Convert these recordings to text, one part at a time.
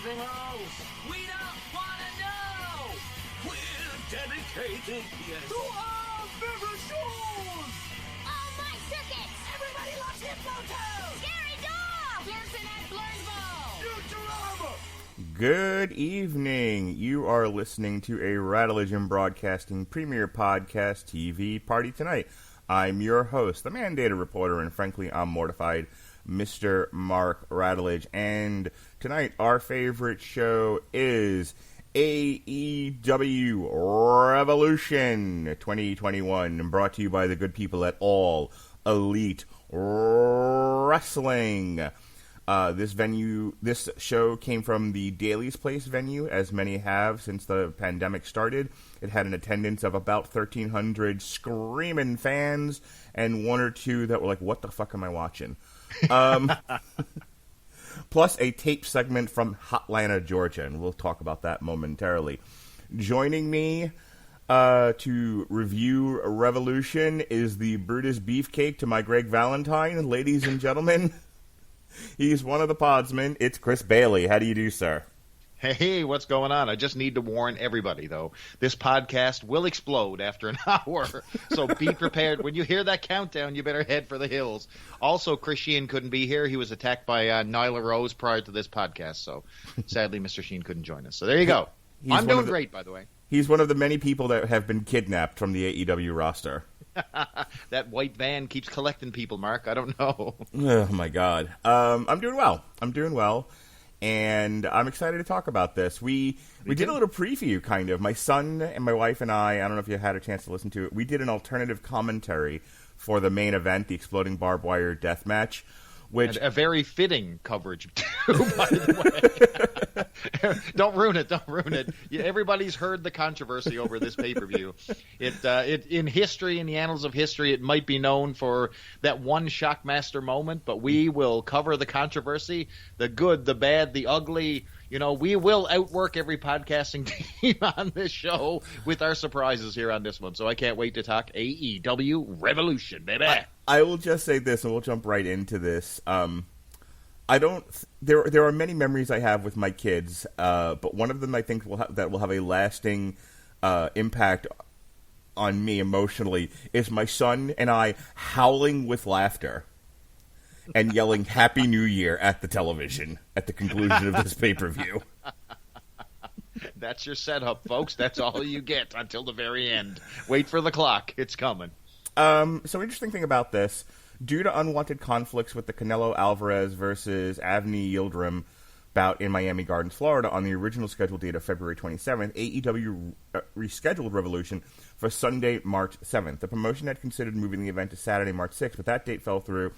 anything else. We don't want to know. We're dedicated, yes, to our favorite shows. Oh, my circuits. Everybody loves Hypnotoad. Scary Dog. Flirtin' at Blurnsville. Futurama. Good evening. You are listening to a Radulich Broadcasting Premier Podcast TV Party Tonight. I'm your host, the mandated reporter, and frankly, I'm mortified, Mr. Mark Radulich. And tonight, our favorite show is AEW Revolution 2021, brought to you by the good people at All Elite Wrestling. This show came from the Daily's Place venue, as many have since the pandemic started. It had an attendance of about 1,300 screaming fans, and one or two that were like, what the fuck am I watching? Plus a tape segment from Hotlanta, Georgia, and we'll talk about that momentarily. Joining me to review Revolution is the Brutus Beefcake to my Greg Valentine. Ladies and gentlemen, he's one of the podsmen. It's Chris Bailey. How do you do, sir? Hey, what's going on? I just need to warn everybody, though. This podcast will explode after an hour, so be prepared. When you hear that countdown, you better head for the hills. Also, Chris Sheehan couldn't be here. He was attacked by Nyla Rose prior to this podcast, so sadly, Mr. Sheehan couldn't join us. So there you go. I'm doing great, by the way. He's one of the many people that have been kidnapped from the AEW roster. That white van keeps collecting people, Mark. I don't know. Oh, my God. I'm doing well. And I'm excited to talk about this. We did a little preview, kind of. My son and my wife and I don't know if you had a chance to listen to it, we did an alternative commentary for the main event, the Exploding Barbed Wire Death Match. Which, and a very fitting coverage, too, by the way. Don't ruin it. Yeah, everybody's heard the controversy over this pay-per-view. It in history, in the annals of history, it might be known for that one Shockmaster moment, but we will cover the controversy, the good, the bad, the ugly. You know, we will outwork every podcasting team on this show with our surprises here on this one. So I can't wait to talk AEW Revolution, baby. I will just say this, and we'll jump right into this. There are many memories I have with my kids, but one of them I think will have a lasting impact on me emotionally is my son and I howling with laughter and yelling Happy New Year at the television at the conclusion of this pay-per-view. That's your setup, folks. That's all you get until the very end. Wait for the clock. It's coming. So interesting thing about this, due to unwanted conflicts with the Canelo Alvarez versus Avni Yildirim bout in Miami Gardens, Florida, on the original scheduled date of February 27th, AEW rescheduled Revolution for Sunday, March 7th. The promotion had considered moving the event to Saturday, March 6th, but that date fell through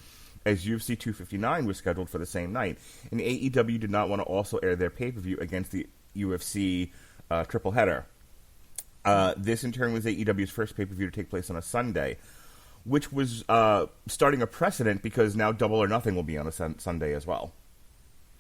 as UFC 259 was scheduled for the same night. And AEW did not want to also air their pay-per-view against the UFC triple header. This, in turn, was AEW's first pay-per-view to take place on a Sunday, which was starting a precedent because now Double or Nothing will be on a Sunday as well.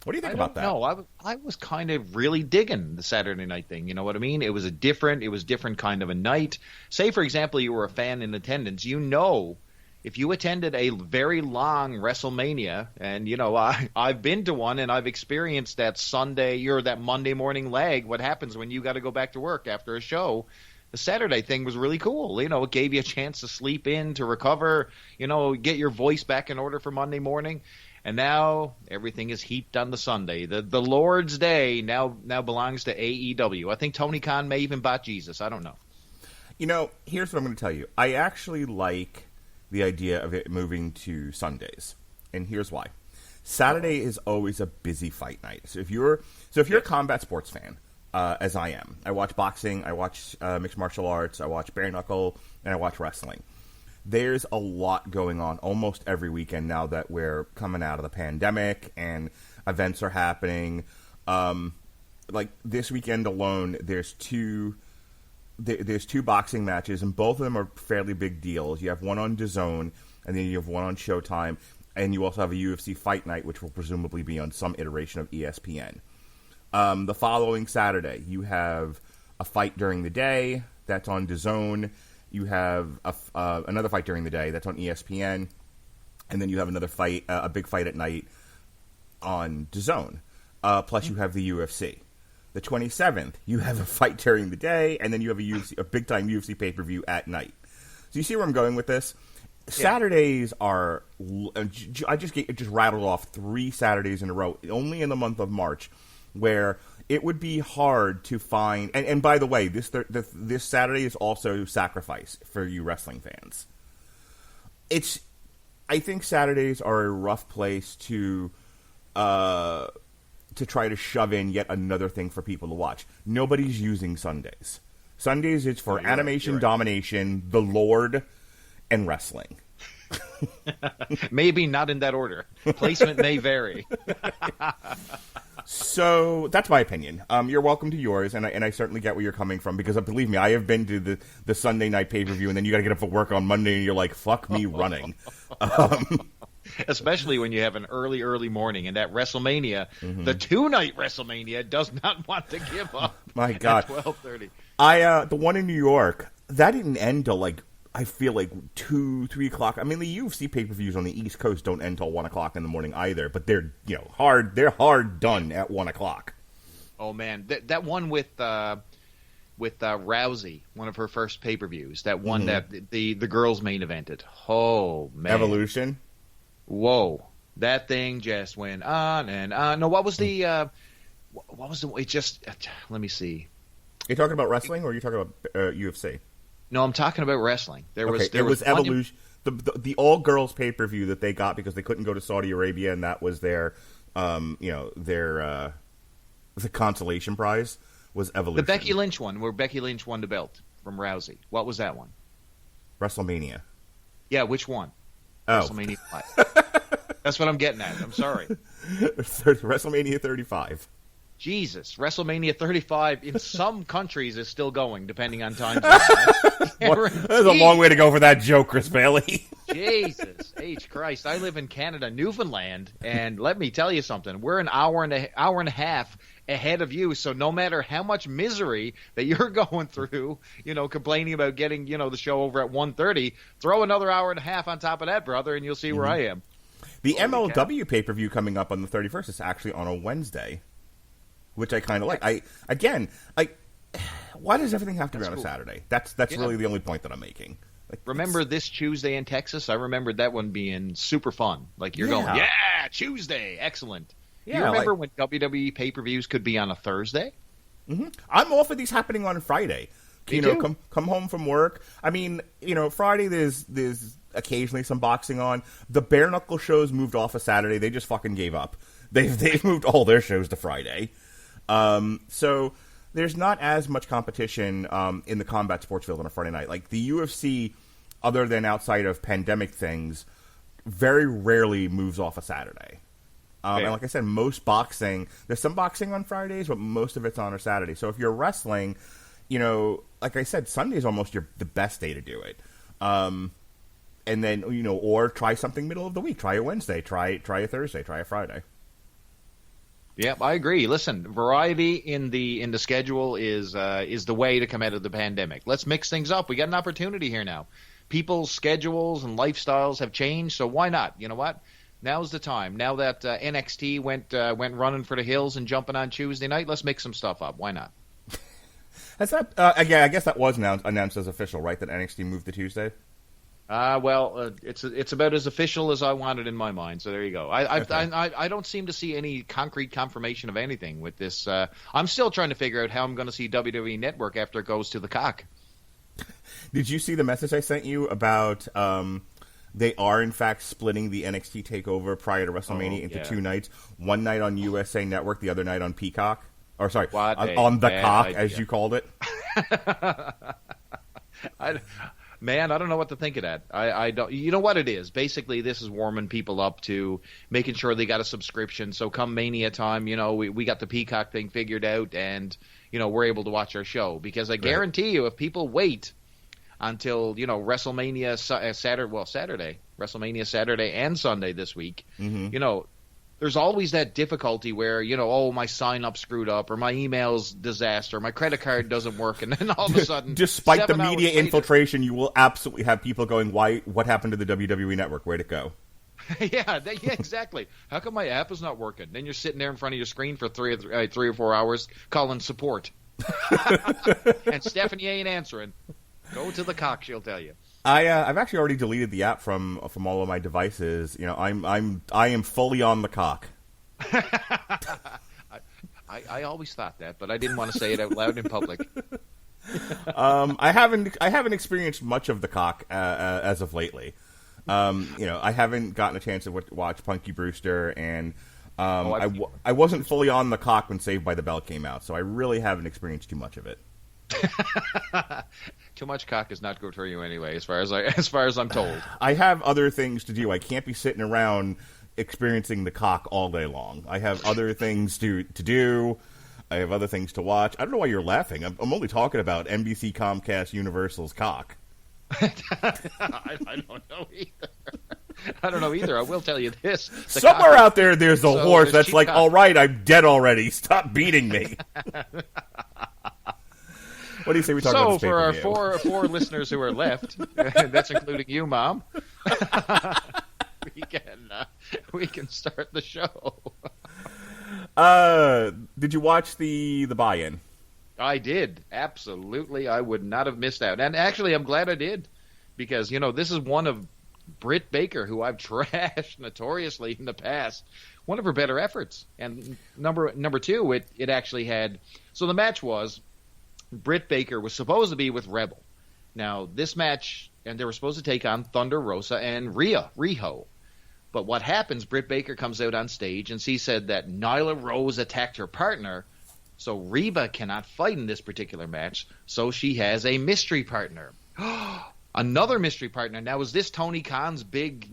What do you think about that? No, I was kind of really digging the Saturday night thing. You know what I mean? It was different kind of a night. Say, for example, you were a fan in attendance. You know, if you attended a very long WrestleMania, and, you know, I've been to one and I've experienced that Sunday or that Monday morning lag, what happens when you got to go back to work after a show. The Saturday thing was really cool. You know, it gave you a chance to sleep in, to recover, you know, get your voice back in order for Monday morning. And now everything is heaped on the Sunday. The Lord's Day now belongs to AEW. I think Tony Khan may even bought Jesus. I don't know. You know, here's what I'm going to tell you. I actually like the idea of it moving to Sundays, and here's why. Saturday is always a busy fight night. So if you're a combat sports fan, as I am, I watch boxing, I watch mixed martial arts, I watch bare knuckle, and I watch wrestling. There's a lot going on almost every weekend now that we're coming out of the pandemic and events are happening. Like this weekend alone, there's two boxing matches, and both of them are fairly big deals. You have one on DAZN, and then you have one on Showtime, and you also have a UFC Fight Night, which will presumably be on some iteration of ESPN. The following Saturday, you have a fight during the day that's on DAZN. You have another fight during the day that's on ESPN, and then you have another fight, a big fight at night on DAZN. plus you have the UFC. The 27th, you have a fight during the day, and then you have a big-time UFC pay-per-view at night. So you see where I'm going with this? Yeah. Saturdays are... I just rattled off 3 Saturdays in a row, only in the month of March, where it would be hard to find... And by the way, this Saturday is also Sacrifice for you wrestling fans. I think Saturdays are a rough place to try to shove in yet another thing for people to watch. Nobody's using Sundays. Sundays is for animation, domination, the Lord, and wrestling. Maybe not in that order. Placement may vary. So that's my opinion. You're welcome to yours, and I certainly get where you're coming from, because believe me, I have been to the Sunday night pay-per-view, and then you got to get up for work on Monday, and you're like, fuck me running. Especially when you have an early morning, and that WrestleMania, the 2-night WrestleMania, does not want to give up. My God. At 12:30. The one in New York, that didn't end till I feel like 2, 3 o'clock. I mean, the UFC pay-per-views on the East Coast don't end till 1 o'clock in the morning either, but they're hard. They're hard done at 1 o'clock. Oh man, that one with Rousey, one of her first pay-per-views, that one that the girls main evented. Oh man, Evolution. Whoa, that thing just went on and on. No, what was the? It just let me see. Are you talking about wrestling, or are you talking about UFC? No, I'm talking about wrestling. There was Evolution, the all girls pay per view that they got because they couldn't go to Saudi Arabia, and that was their the consolation prize was Evolution. The Becky Lynch one, where Becky Lynch won the belt from Rousey. What was that one? WrestleMania. Yeah, which one? Oh. WrestleMania 5. That's what I'm getting at. I'm sorry. WrestleMania 35. Jesus, WrestleMania 35 in some countries is still going, depending on time zone. There's a long way to go for that joke, Chris Bailey. Jesus, H Christ! I live in Canada, Newfoundland, and let me tell you something. We're an hour and a half ahead of you. So no matter how much misery that you're going through, complaining about getting the show over at 1:30, throw another hour and a half on top of that, brother, and you'll see where I am. The MLW pay-per-view coming up on the 31st is actually on a Wednesday, which I kind of like. Why does everything have to be on a Saturday? That's really the only point that I'm making. Remember this Tuesday in Texas? I remember that one being super fun. Like you're going, Tuesday, excellent. Yeah, you remember when WWE pay-per-views could be on a Thursday? Mm-hmm. I'm all for these happening on Friday. Come home from work. I mean, Friday there's occasionally some boxing on. The bare knuckle shows moved off of Saturday. They just fucking gave up. They've moved all their shows to Friday. So there's not as much competition in the combat sports field on a Friday night. Like the UFC, other than outside of pandemic things, very rarely moves off a Saturday. And like I said, most boxing, there's some boxing on Fridays, but most of it's on a Saturday. So if you're wrestling, like I said, Sunday is almost the best day to do it. And then, or try something middle of the week. Try a Wednesday, try a Thursday, try a Friday. Yeah, I agree. Listen, variety in the schedule is the way to come out of the pandemic. Let's mix things up. We got an opportunity here now. People's schedules and lifestyles have changed, so why not? You know what? Now's the time. Now that NXT went running for the hills and jumping on Tuesday night, let's mix some stuff up. Why not? Has that? Again, I guess that was announced as official, right? That NXT moved to Tuesday. It's about as official as I want it in my mind. So there you go. I don't seem to see any concrete confirmation of anything with this. I'm still trying to figure out how I'm going to see WWE Network after it goes to the cock. Did you see the message I sent you about? They are, in fact, splitting the NXT TakeOver prior to WrestleMania into 2 nights. One night on USA Network, the other night on Peacock. Or, sorry, on the cock, idea. As you called it. I don't know what to think of that. I don't. You know what it is? Basically, this is warming people up to making sure they got a subscription. So come Mania time, we got the Peacock thing figured out, and, we're able to watch our show. Because I guarantee you, if people wait until WrestleMania Saturday, WrestleMania Saturday and Sunday this week. There's always that difficulty where my sign up screwed up, or my email's disaster, my credit card doesn't work, and then all of a sudden, despite the media infiltration, you will absolutely have people going, "Why? What happened to the WWE Network? Where'd it go?" Yeah, exactly. How come my app is not working? Then you're sitting there in front of your screen for 3 or 4 hours calling support. And Stephanie ain't answering. Go to the cock, she'll tell you. I've actually already deleted the app from all of my devices. You know, I am fully on the cock. I always thought that, but I didn't want to say it out loud in public. I haven't experienced much of the cock as of lately. You know, I haven't gotten a chance to watch Punky Brewster, and I wasn't fully on the cock when Saved by the Bell came out, so I really haven't experienced too much of it. Too much cock is not good for you anyway, as far as I'm told. I have other things to do. I can't be sitting around experiencing the cock all day long. I have other things to do. I have other things to watch. I don't know why you're laughing. I'm only talking about NBC, Comcast, Universal's cock. I don't know either. I don't know either. I will tell you this. Somewhere out there's a horse that's like, cock. all right, I'm dead already. Stop beating me. What do you say we talk about this pay-per-view? So for our four listeners who are left, that's including you, Mom, we can start the show. Did you watch the buy-in? I did. Absolutely. I would not have missed out. And actually, I'm glad I did. Because, you know, this is one of Britt Baker, who I've trashed notoriously in the past, one of her better efforts. And number two, it actually had... So the match was... Britt Baker was supposed to be with Rebel. Now, this match, and they were supposed to take on Thunder Rosa and Riho. But what happens, Britt Baker comes out on stage, and she said that Nyla Rose attacked her partner, so Reba cannot fight in this particular match, so she has a mystery partner. Another mystery partner. Now, is this Tony Khan's big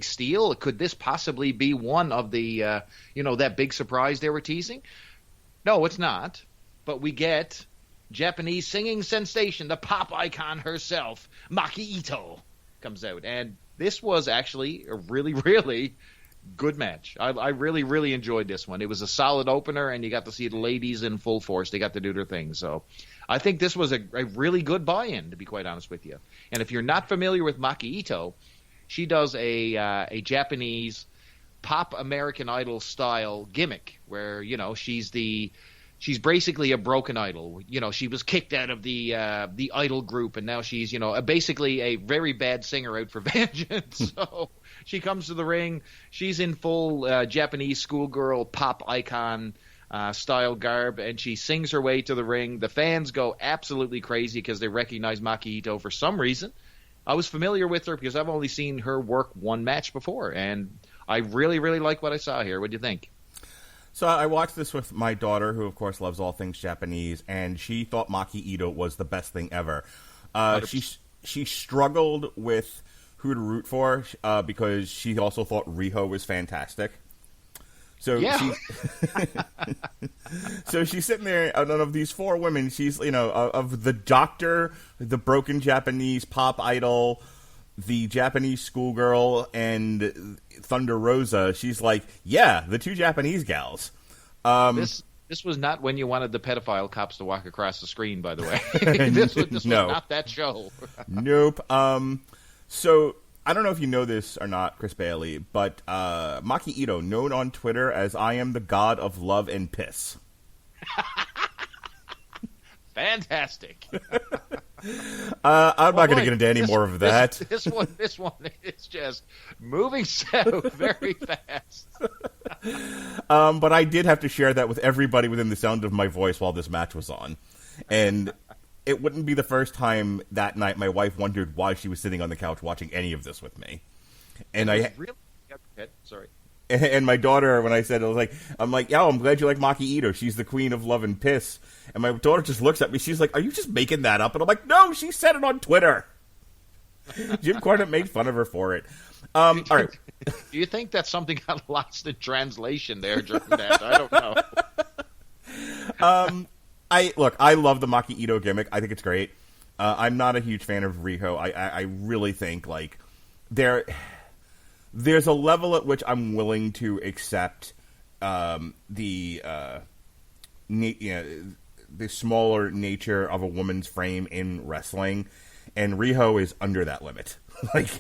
steal? Could this possibly be one of the, that big surprise they were teasing? No, it's not. But we get... Japanese singing sensation, the pop icon herself, Maki Ito, comes out. And this was actually a really, really good match. I really, really enjoyed this one. It was a solid opener, and you got to see the ladies in full force. They got to do their thing. So I think this was a really good buy-in, to be quite honest with you. And if you're not familiar with Maki Ito, she does a Japanese pop American Idol style gimmick where, she's basically a broken idol. She was kicked out of the idol group, and now she's, basically a very bad singer out for vengeance. So she comes to the ring. She's in full Japanese schoolgirl pop icon style garb, and she sings her way to the ring. The fans go absolutely crazy because they recognize Maki Ito for some reason. I was familiar with her because I've only seen her work one match before, and I really, really like what I saw here. What do you think? So I watched this with my daughter, who, of course, loves all things Japanese, and she thought Maki Ito was the best thing ever. She struggled with who to root for because she also thought Riho was fantastic. So yeah. So she's sitting there, out of these four women, she's, of the doctor, the broken Japanese pop idol, the Japanese schoolgirl, and Thunder Rosa, she's like, yeah, the two Japanese gals. This was not when you wanted the pedophile cops to walk across the screen, by the way. This was not that show. Nope. So I don't know if you know this or not, Chris Bailey, but Maki Ito, known on Twitter as I am the god of love and piss. Fantastic. I'm not going to get into any more of that. This one is just moving south very fast. But I did have to share that with everybody within the sound of my voice while this match was on. And it wouldn't be the first time that night my wife wondered why she was sitting on the couch watching any of this with me. And Sorry. And my daughter, when I said it, I'm like, yeah, I'm glad you like Maki Ito. She's the queen of love and piss. And my daughter just looks at me. She's like, are you just making that up? And I'm like, no, she said it on Twitter. Jim Cornette made fun of her for it. All right. Do you think that something got lost in translation there during that? I don't know. I love the Maki Ito gimmick. I think it's great. I'm not a huge fan of Riho. I really think there's a level at which I'm willing to accept the smaller nature of a woman's frame in wrestling, and Riho is under that limit.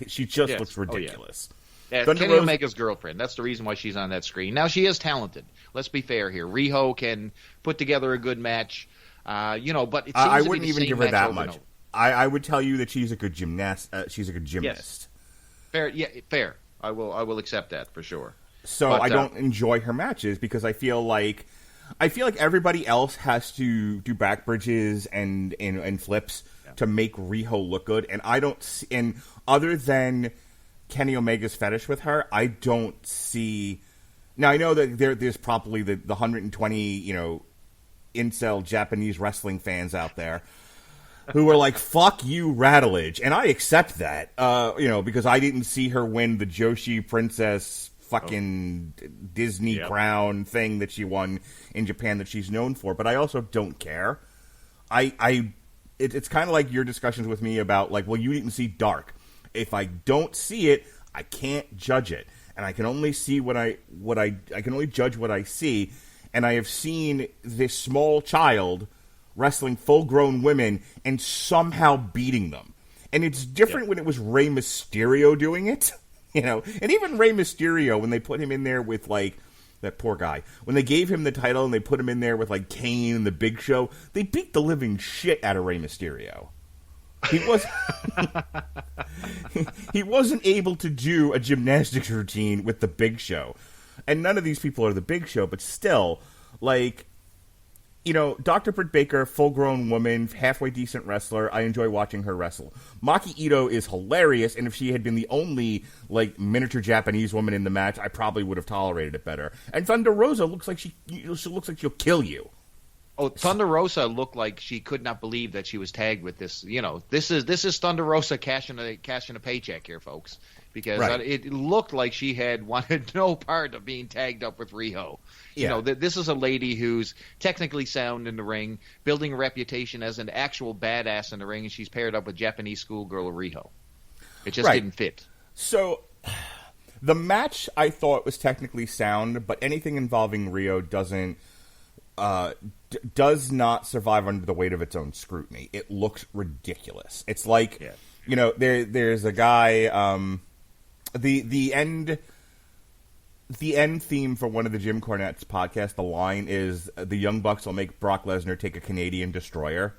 She just looks ridiculous. Yeah, Kenny Omega's girlfriend. That's the reason why she's on that screen. Now, she is talented. Let's be fair here. Riho can put together a good match, but it seems I to wouldn't be the even same give her match that over and much. over. I would tell you that she's a good gymnast. She's a good gymnast. Yes. Fair. Yeah, fair. I will accept that for sure. So I don't enjoy her matches because I feel like everybody else has to do back bridges and flips to make Riho look good, and I don't see, and other than Kenny Omega's fetish with her, I don't see. Now I know that there's probably the 120 incel Japanese wrestling fans out there who are like, fuck you, Radulich. And I accept that, because I didn't see her win the Joshi Princess fucking Disney crown thing that she won in Japan that she's known for. But I also don't care. It's kind of like your discussions with me about, like, well, you didn't see Dark. If I don't see it, I can't judge it. And I can only see I can only judge what I see. And I have seen this small child wrestling full-grown women and somehow beating them. And it's different when it was Rey Mysterio doing it, And even Rey Mysterio, when they put him in there with, like, that poor guy, when they gave him the title and they put him in there with, like, Kane and the Big Show, they beat the living shit out of Rey Mysterio. He wasn't able to do a gymnastics routine with the Big Show. And none of these people are the Big Show, but still, like, Dr. Britt Baker, full-grown woman, halfway decent wrestler. I enjoy watching her wrestle. Maki Ito is hilarious, and if she had been the only, like, miniature Japanese woman in the match, I probably would have tolerated it better. And Thunder Rosa looks like she looks like she'll kill you. Oh, Thunder Rosa looked like she could not believe that she was tagged with this. This is Thunder Rosa cashing a paycheck here, folks, because it looked like she had wanted no part of being tagged up with Riho. Yeah. This is a lady who's technically sound in the ring, building a reputation as an actual badass in the ring, and she's paired up with Japanese schoolgirl Riho. It just didn't fit. So, the match I thought was technically sound, but anything involving Riho does not survive under the weight of its own scrutiny. It looks ridiculous. It's like, there's a guy, the end theme for one of the Jim Cornette's podcasts, the line is, the Young Bucks will make Brock Lesnar take a Canadian destroyer.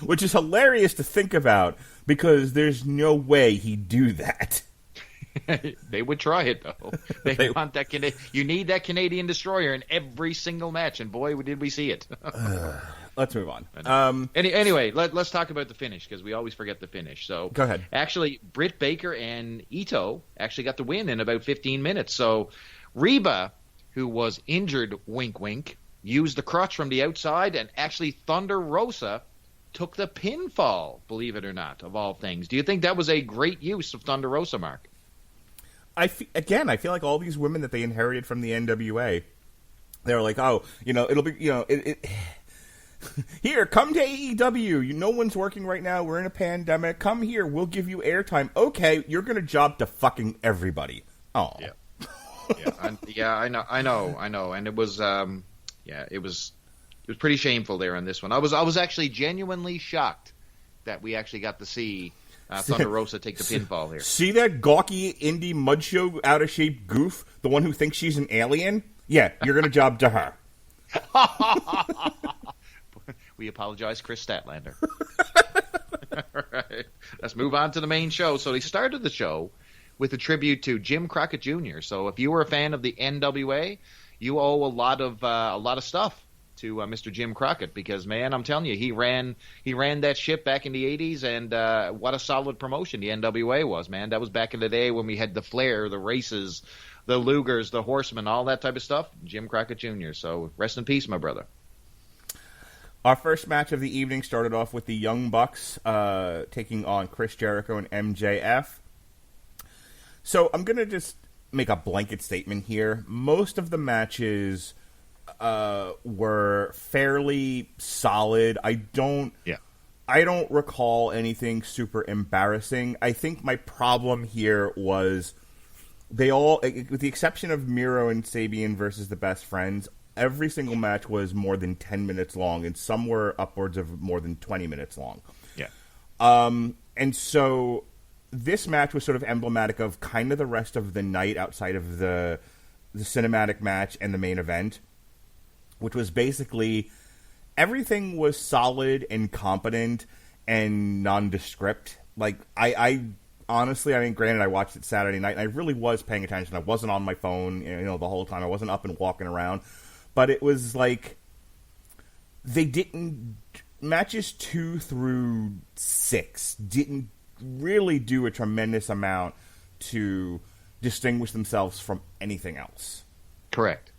Which is hilarious to think about, because there's no way he'd do that. They would try it, though. They want that. You need that Canadian destroyer in every single match, and boy, did we see it. Let's move on. Anyway, let's talk about the finish, because we always forget the finish. So go ahead. Actually, Britt Baker and Ito actually got the win in about 15 minutes. So Reba, who was injured, wink, wink, used the crutch from the outside, and actually Thunder Rosa took the pinfall, believe it or not, of all things. Do you think that was a great use of Thunder Rosa, Mark? I feel like all these women that they inherited from the NWA, they're like, oh, it'll be, here, come to AEW. No one's working right now. We're in a pandemic. Come here. We'll give you airtime. Okay, you're going to job to fucking everybody. Oh. Yeah. I know. And it was, it was pretty shameful there on this one. I was actually genuinely shocked that we actually got to see Thunder Rosa take the pinfall here. See that gawky indie mud show out of shape goof? The one who thinks she's an alien? Yeah, you're going to job to her. We apologize, Chris Statlander. All right. Let's move on to the main show. So they started the show with a tribute to Jim Crockett Jr. So if you were a fan of the NWA, you owe a lot of stuff to Mr. Jim Crockett, because, man, I'm telling you, he ran that ship back in the 80s, and what a solid promotion the NWA was, man. That was back in the day when we had the Flair, the races, the Lugers, the Horsemen, all that type of stuff. Jim Crockett Jr. So rest in peace, my brother. Our first match of the evening started off with the Young Bucks taking on Chris Jericho and MJF. So I'm going to just make a blanket statement here. Most of the matches were fairly solid. I don't recall anything super embarrassing. I think my problem here was they all, with the exception of Miro and Sabian versus the Best Friends, every single match was more than 10 minutes long, and some were upwards of more than 20 minutes long. Yeah. And so this match was sort of emblematic of kind of the rest of the night outside of the cinematic match and the main event, which was basically everything was solid and competent and nondescript. Like, I honestly, I mean, granted, I watched it Saturday night, and I really was paying attention. I wasn't on my phone, the whole time. I wasn't up and walking around. But it was like, matches 2 through 6 didn't really do a tremendous amount to distinguish themselves from anything else. Correct.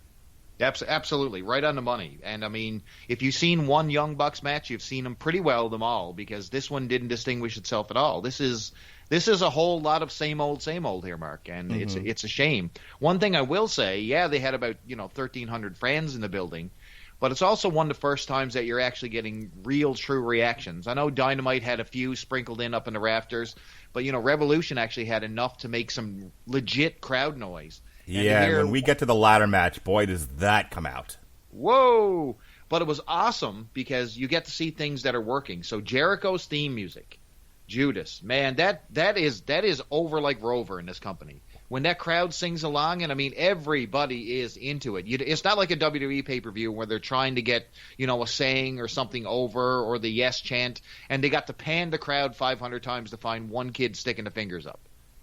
Absolutely. Right on the money. And, I mean, if you've seen one Young Bucks match, you've seen them pretty well, them all, because this one didn't distinguish itself at all. This is a whole lot of same old here, Mark, and it's a shame. One thing I will say, they had about 1,300 fans in the building, but it's also one of the first times that you're actually getting real, true reactions. I know Dynamite had a few sprinkled in up in the rafters, but Revolution actually had enough to make some legit crowd noise. And when we get to the ladder match, boy, does that come out. Whoa! But it was awesome because you get to see things that are working. So Jericho's theme music, Judas, man, that is over like Rover in this company. When that crowd sings along, and I mean everybody is into it. It's not like a WWE pay-per-view where they're trying to get a saying or something over or the yes chant, and they got to pan the crowd 500 times to find one kid sticking the fingers up.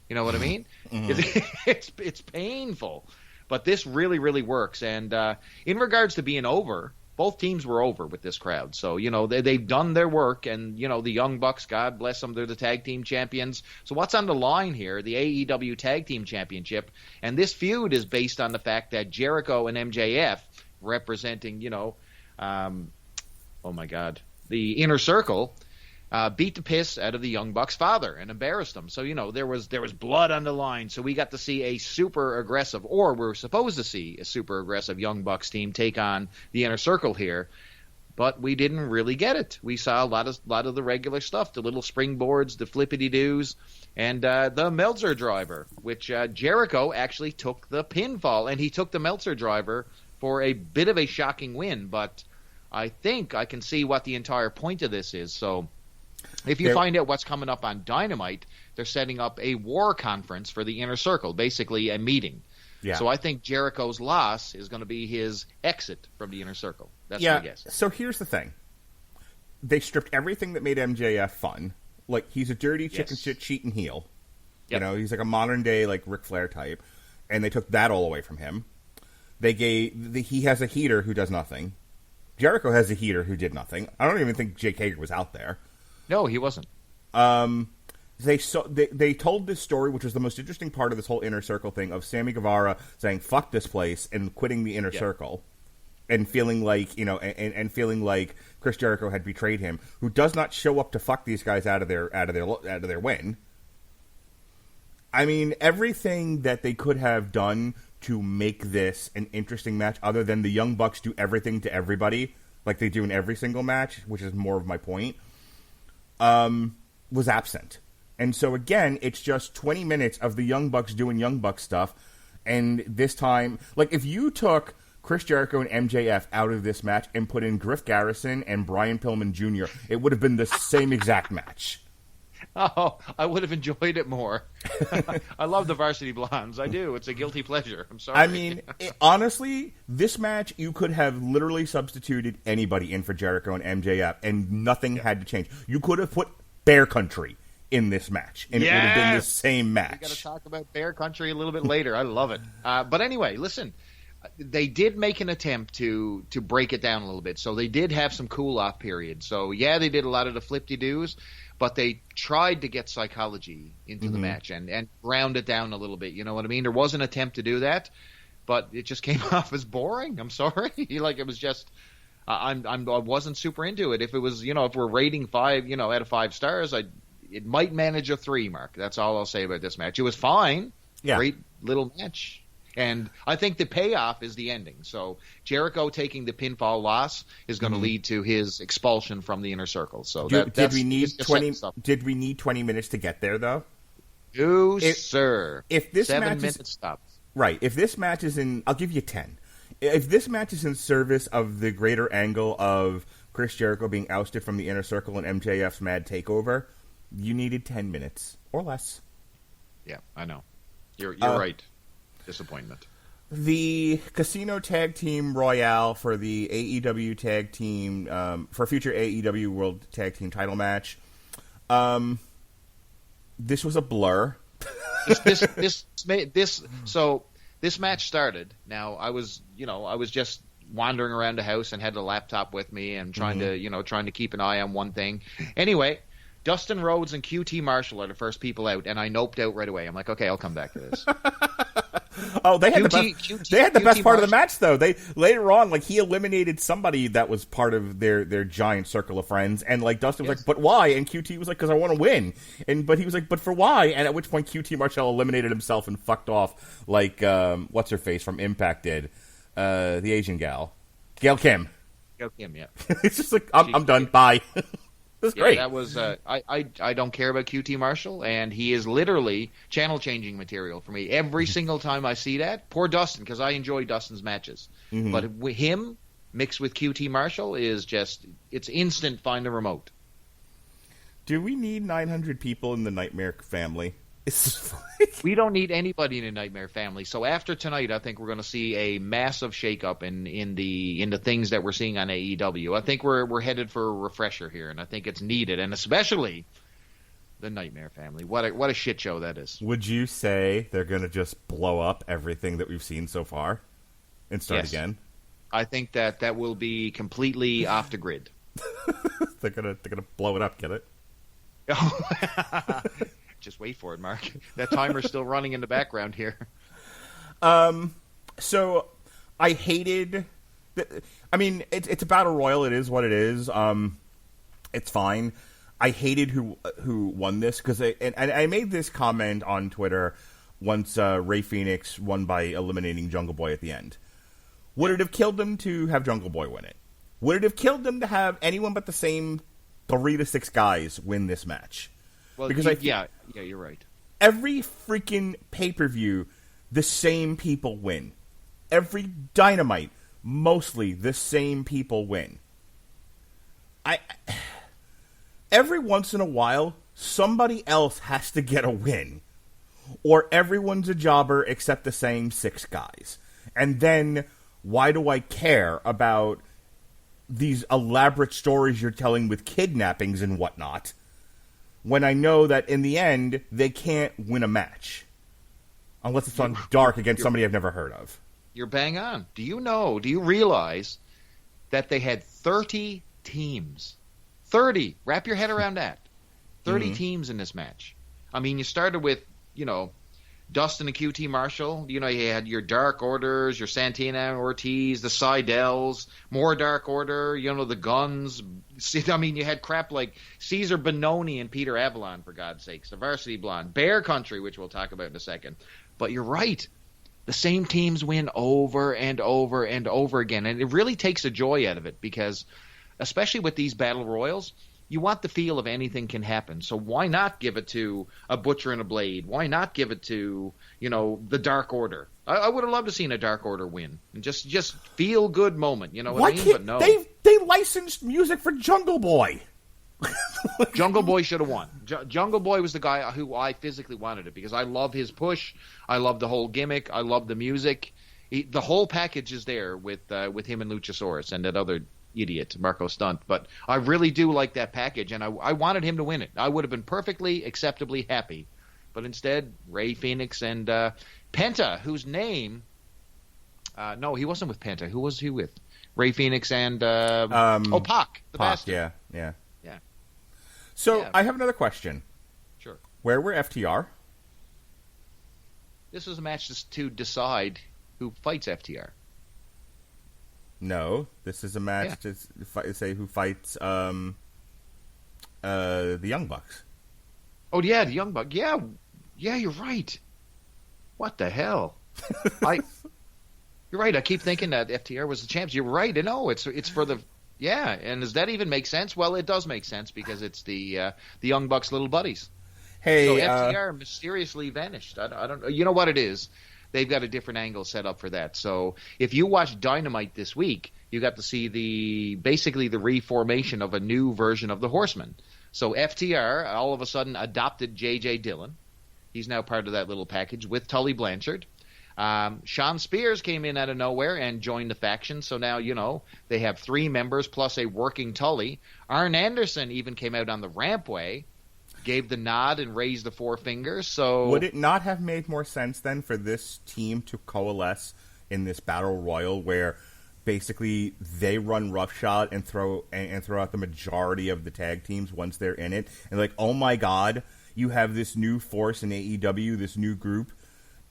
You know what I mean? It's painful, but this really, really works. And in regards to being over, both teams were over with this crowd. So, they've done their work, and, the Young Bucks, God bless them, they're the tag team champions. So what's on the line here? The AEW Tag Team Championship. And this feud is based on the fact that Jericho and MJF, representing, the Inner Circle, beat the piss out of the Young Bucks' father and embarrassed them. So, there was blood on the line. So we got to see a super aggressive, or we're supposed to see a super aggressive Young Bucks team take on the Inner Circle here. But we didn't really get it. We saw a lot of the regular stuff, the little springboards, the flippity-doos, and the Meltzer driver, which Jericho actually took the pinfall, and he took the Meltzer driver for a bit of a shocking win. But I think I can see what the entire point of this is. So if you find out what's coming up on Dynamite, they're setting up a war conference for the Inner Circle, basically a meeting. Yeah. So I think Jericho's loss is going to be his exit from the Inner Circle. That's my guess. So here's the thing. They stripped everything that made MJF fun. Like, he's a dirty chicken shit cheating heel. Yep. He's like a modern-day, like, Ric Flair type. And they took that all away from him. He has a heater who does nothing. Jericho has a heater who did nothing. I don't even think Jake Hager was out there. No, he wasn't. They told this story, which was the most interesting part of this whole Inner Circle thing, of Sammy Guevara saying "fuck this place" and quitting the Inner Circle, and feeling like and feeling like Chris Jericho had betrayed him, who does not show up to fuck these guys out of their win. I mean, everything that they could have done to make this an interesting match, other than the Young Bucks do everything to everybody, like they do in every single match, which is more of my point, was absent. And so, again, it's just 20 minutes of the Young Bucks doing Young Bucks stuff, and this time, like, if you took Chris Jericho and MJF out of this match and put in Griff Garrison and Brian Pillman Jr., it would have been the same exact match. Oh, I would have enjoyed it more. I love the Varsity Blondes. I do. It's a guilty pleasure. I'm sorry. I mean, honestly, this match, you could have literally substituted anybody in for Jericho and MJF, and nothing had to change. You could have put Bear Country in this match, and it would have been the same match. We got to talk about Bear Country a little bit later. I love it. But anyway, listen, they did make an attempt to break it down a little bit. So they did have some cool-off periods. So, they did a lot of the flip-de-doos, but they tried to get psychology into the match and round it down a little bit. You know what I mean? There was an attempt to do that, but it just came off as boring. I'm sorry. Like, it was just I wasn't super into it. If it was, if we're rating 5, out of 5 stars, it might manage a 3, Mark. That's all I'll say about this match. It was fine. Yeah. Great little match. And I think the payoff is the ending. So Jericho taking the pinfall loss is going to lead to his expulsion from the Inner Circle. So did we need 20 minutes to get there, though? No, sir. If this 7 match minutes stops. Right. If this match is in, I'll give you 10. If this match is in service of the greater angle of Chris Jericho being ousted from the Inner Circle and MJF's mad takeover, You needed 10 minutes or less. Yeah, I know. You're right. Disappointment. The Casino Tag Team Royale for the AEW Tag Team for future AEW World Tag Team Title match. This was a blur. This match started. Now I was just wandering around the house and had the laptop with me and trying to keep an eye on one thing. Anyway, Dustin Rhodes and QT Marshall are the first people out, and I noped out right away. I'm like, okay, I'll come back to this. Oh, they had the best part of the match, though. They later on, like, he eliminated somebody that was part of their giant circle of friends, and like Dustin was like, "But why?" And QT was like, "Because I want to win." But he was like, "But for why?" And at which point, QT Marshall eliminated himself and fucked off, like what's her face from Impact did, the Asian gal, Gail Kim. Gail Kim, yeah. It's just like I'm done. Bye. That's great. That was I don't care about QT Marshall, and he is literally channel changing material for me every single time I see that. Poor Dustin, because I enjoy Dustin's matches, but with him mixed with QT Marshall is it's instant find the remote. Do we need 900 people in the Nightmare family? We don't need anybody in the Nightmare family. So after tonight, I think we're going to see a massive shakeup in the things that we're seeing on AEW. I think we're headed for a refresher here, and I think it's needed, and especially the Nightmare family. What a shit show that is. Would you say they're going to just blow up everything that we've seen so far and start again? I think that will be completely off the grid. They're gonna blow it up. Get it? Just wait for it, Mark. That timer's still running in the background here. So I hated. It's a battle royal. It is what it is. It's fine. I hated who won this because I made this comment on Twitter once Rey Fenix won by eliminating Jungle Boy at the end. Would it have killed him to have Jungle Boy win it? Would it have killed him to have anyone but the same 3 to 6 guys win this match? Well, because you're right. Every freaking pay-per-view, the same people win. Every Dynamite, mostly the same people win. Every once in a while, somebody else has to get a win. Or everyone's a jobber except the same 6 guys. And then, why do I care about these elaborate stories you're telling with kidnappings and whatnot, when I know that in the end, they can't win a match. Unless it's on Dark against somebody I've never heard of. You're bang on. Do you realize that they had 30 teams? 30! Wrap your head around that. 30 teams in this match. I mean, you started with, Dustin and QT Marshall. You had your Dark Orders, your Santana and Ortiz, the Seidel's, more Dark Order, the Guns. I mean, you had crap like Caesar Bononi and Peter Avalon, for God's sakes, the Varsity Blonde, Bear Country, which we'll talk about in a second. But you're right. The same teams win over and over and over again. And it really takes a joy out of it because, especially with these battle royals, you want the feel of anything can happen. So why not give it to a Butcher and a Blade? Why not give it to, the Dark Order? I would have loved to seen a Dark Order win. And just feel good moment, you know what I mean? But no. They licensed music for Jungle Boy. Jungle Boy should have won. Jungle Boy was the guy who I physically wanted it because I love his push. I love the whole gimmick. I love the music. The whole package is there with him and Luchasaurus and that other idiot, Marco Stunt. But I really do like that package, and I wanted him to win it. I would have been perfectly, acceptably happy. But instead, Rey Fenix and Penta, whose name... no, he wasn't with Penta. Who was he with? Rey Fenix and... Pac, the Bastard. Yeah. So, I have another question. Sure. Where were FTR? This was a match to decide who fights FTR. No, this is a match to say who fights the Young Bucks. Oh, yeah, the Young Bucks. Yeah, you're right. What the hell? You're right. I keep thinking that FTR was the champs. You're right. No, it's for the... Yeah, and does that even make sense? Well, it does make sense because it's the Young Bucks' little buddies. Hey, so FTR mysteriously vanished. I don't know. You know what it is? They've got a different angle set up for that. So if you watch Dynamite this week, you got to see basically the reformation of a new version of the Horsemen. So FTR all of a sudden adopted J.J. Dillon. He's now part of that little package with Tully Blanchard. Sean Spears came in out of nowhere and joined the faction. So now, they have 3 members plus a working Tully. Arn Anderson even came out on the rampway, gave the nod and raised the 4 fingers. So would it not have made more sense then for this team to coalesce in this battle royal where basically they run roughshod and throw out the majority of the tag teams once they're in it, and like, oh my god, you have this new force in AEW, this new group,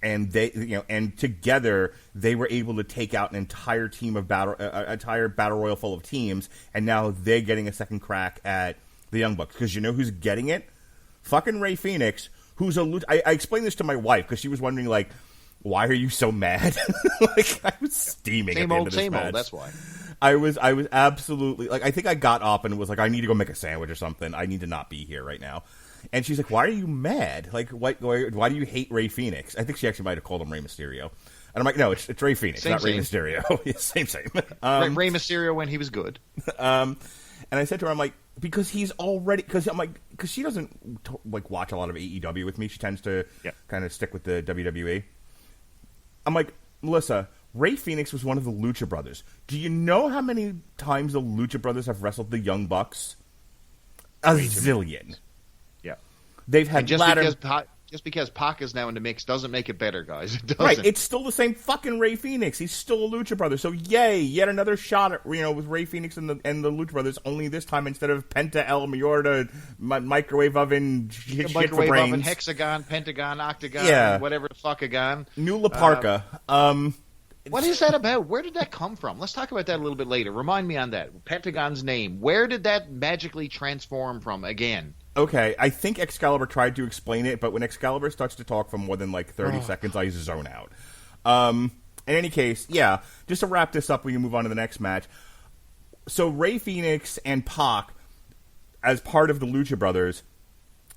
and they, and together they were able to take out an entire team of entire battle royal full of teams, and now they're getting a second crack at the Young Bucks, because you know who's getting it? Fucking Rey Fenix, who's I explained this to my wife because she was wondering, like, why are you so mad? Like, I was steaming at the end of this match. That's why. I was absolutely, like, I think I got up and was like, I need to go make a sandwich or something. I need to not be here right now. And she's like, why are you mad? Like, why do you hate Rey Fenix? I think she actually might have called him Rey Mysterio. And I'm like, no, it's Rey Fenix, not Rey Mysterio. Yeah, same. Rey Mysterio when he was good. And I said to her, I'm like, because he's already, because she doesn't like watch a lot of AEW with me. She tends to kind of stick with the WWE. I'm like, Melissa, Rey Fenix was one of the Lucha Brothers. Do you know how many times the Lucha Brothers have wrestled the Young Bucks? A zillion. Yeah. They've had just because Pac is now in the mix doesn't make it better, guys. It doesn't. Right, it's still the same fucking Rey Fenix. He's still a Lucha Brother. So yay, yet another shot at, with Rey Fenix and the Lucha Brothers. Only this time, instead of Penta El Mayorda, microwave oven, shit for brains. Oven, hexagon, pentagon, octagon, whatever the fuck again. New La Parka. What is that about? Where did that come from? Let's talk about that a little bit later. Remind me on that. Pentagon's name. Where did that magically transform from again? Okay, I think Excalibur tried to explain it, but when Excalibur starts to talk for more than like 30 seconds, I zone out. In any case, just to wrap this up, we can move on to the next match. So Rey Fenix and Pac, as part of the Lucha Brothers,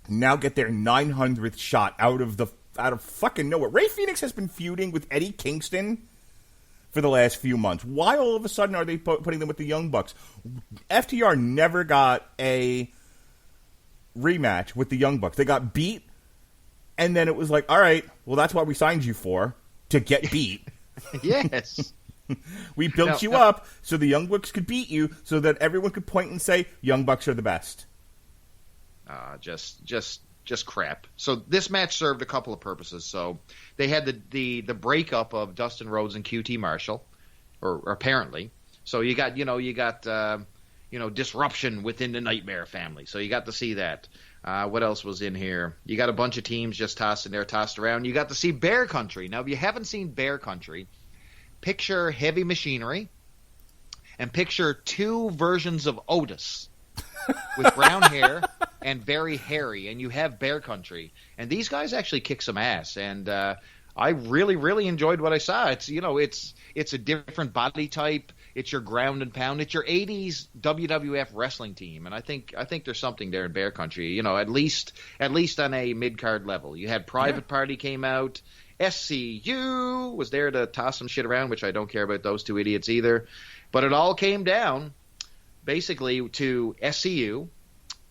now get their 900th shot out of fucking nowhere. Rey Fenix has been feuding with Eddie Kingston for the last few months. Why all of a sudden are they putting them with the Young Bucks? FTR never got a rematch with the Young Bucks. They got beat, and then it was like, all right, well, that's what we signed you for, to get beat. Yes. We built you up so the Young Bucks could beat you, so that everyone could point and say, Young Bucks are the best. Just crap. So this match served a couple of purposes. So they had the breakup of Dustin Rhodes and QT Marshall, or apparently. So you got disruption within the Nightmare family. So you got to see that. What else was in here? You got a bunch of teams just tossed around. You got to see Bear Country. Now, if you haven't seen Bear Country, picture Heavy Machinery and picture 2 versions of Otis with brown hair and very hairy, and you have Bear Country. And these guys actually kick some ass, and I really, really enjoyed what I saw. It's a different body type. It's your ground and pound. It's your 80s WWF wrestling team, and I think there's something there in Bear Country. At least on a mid card level. You had Private Party came out. SCU was there to toss some shit around, which I don't care about those 2 idiots either. But it all came down basically to SCU,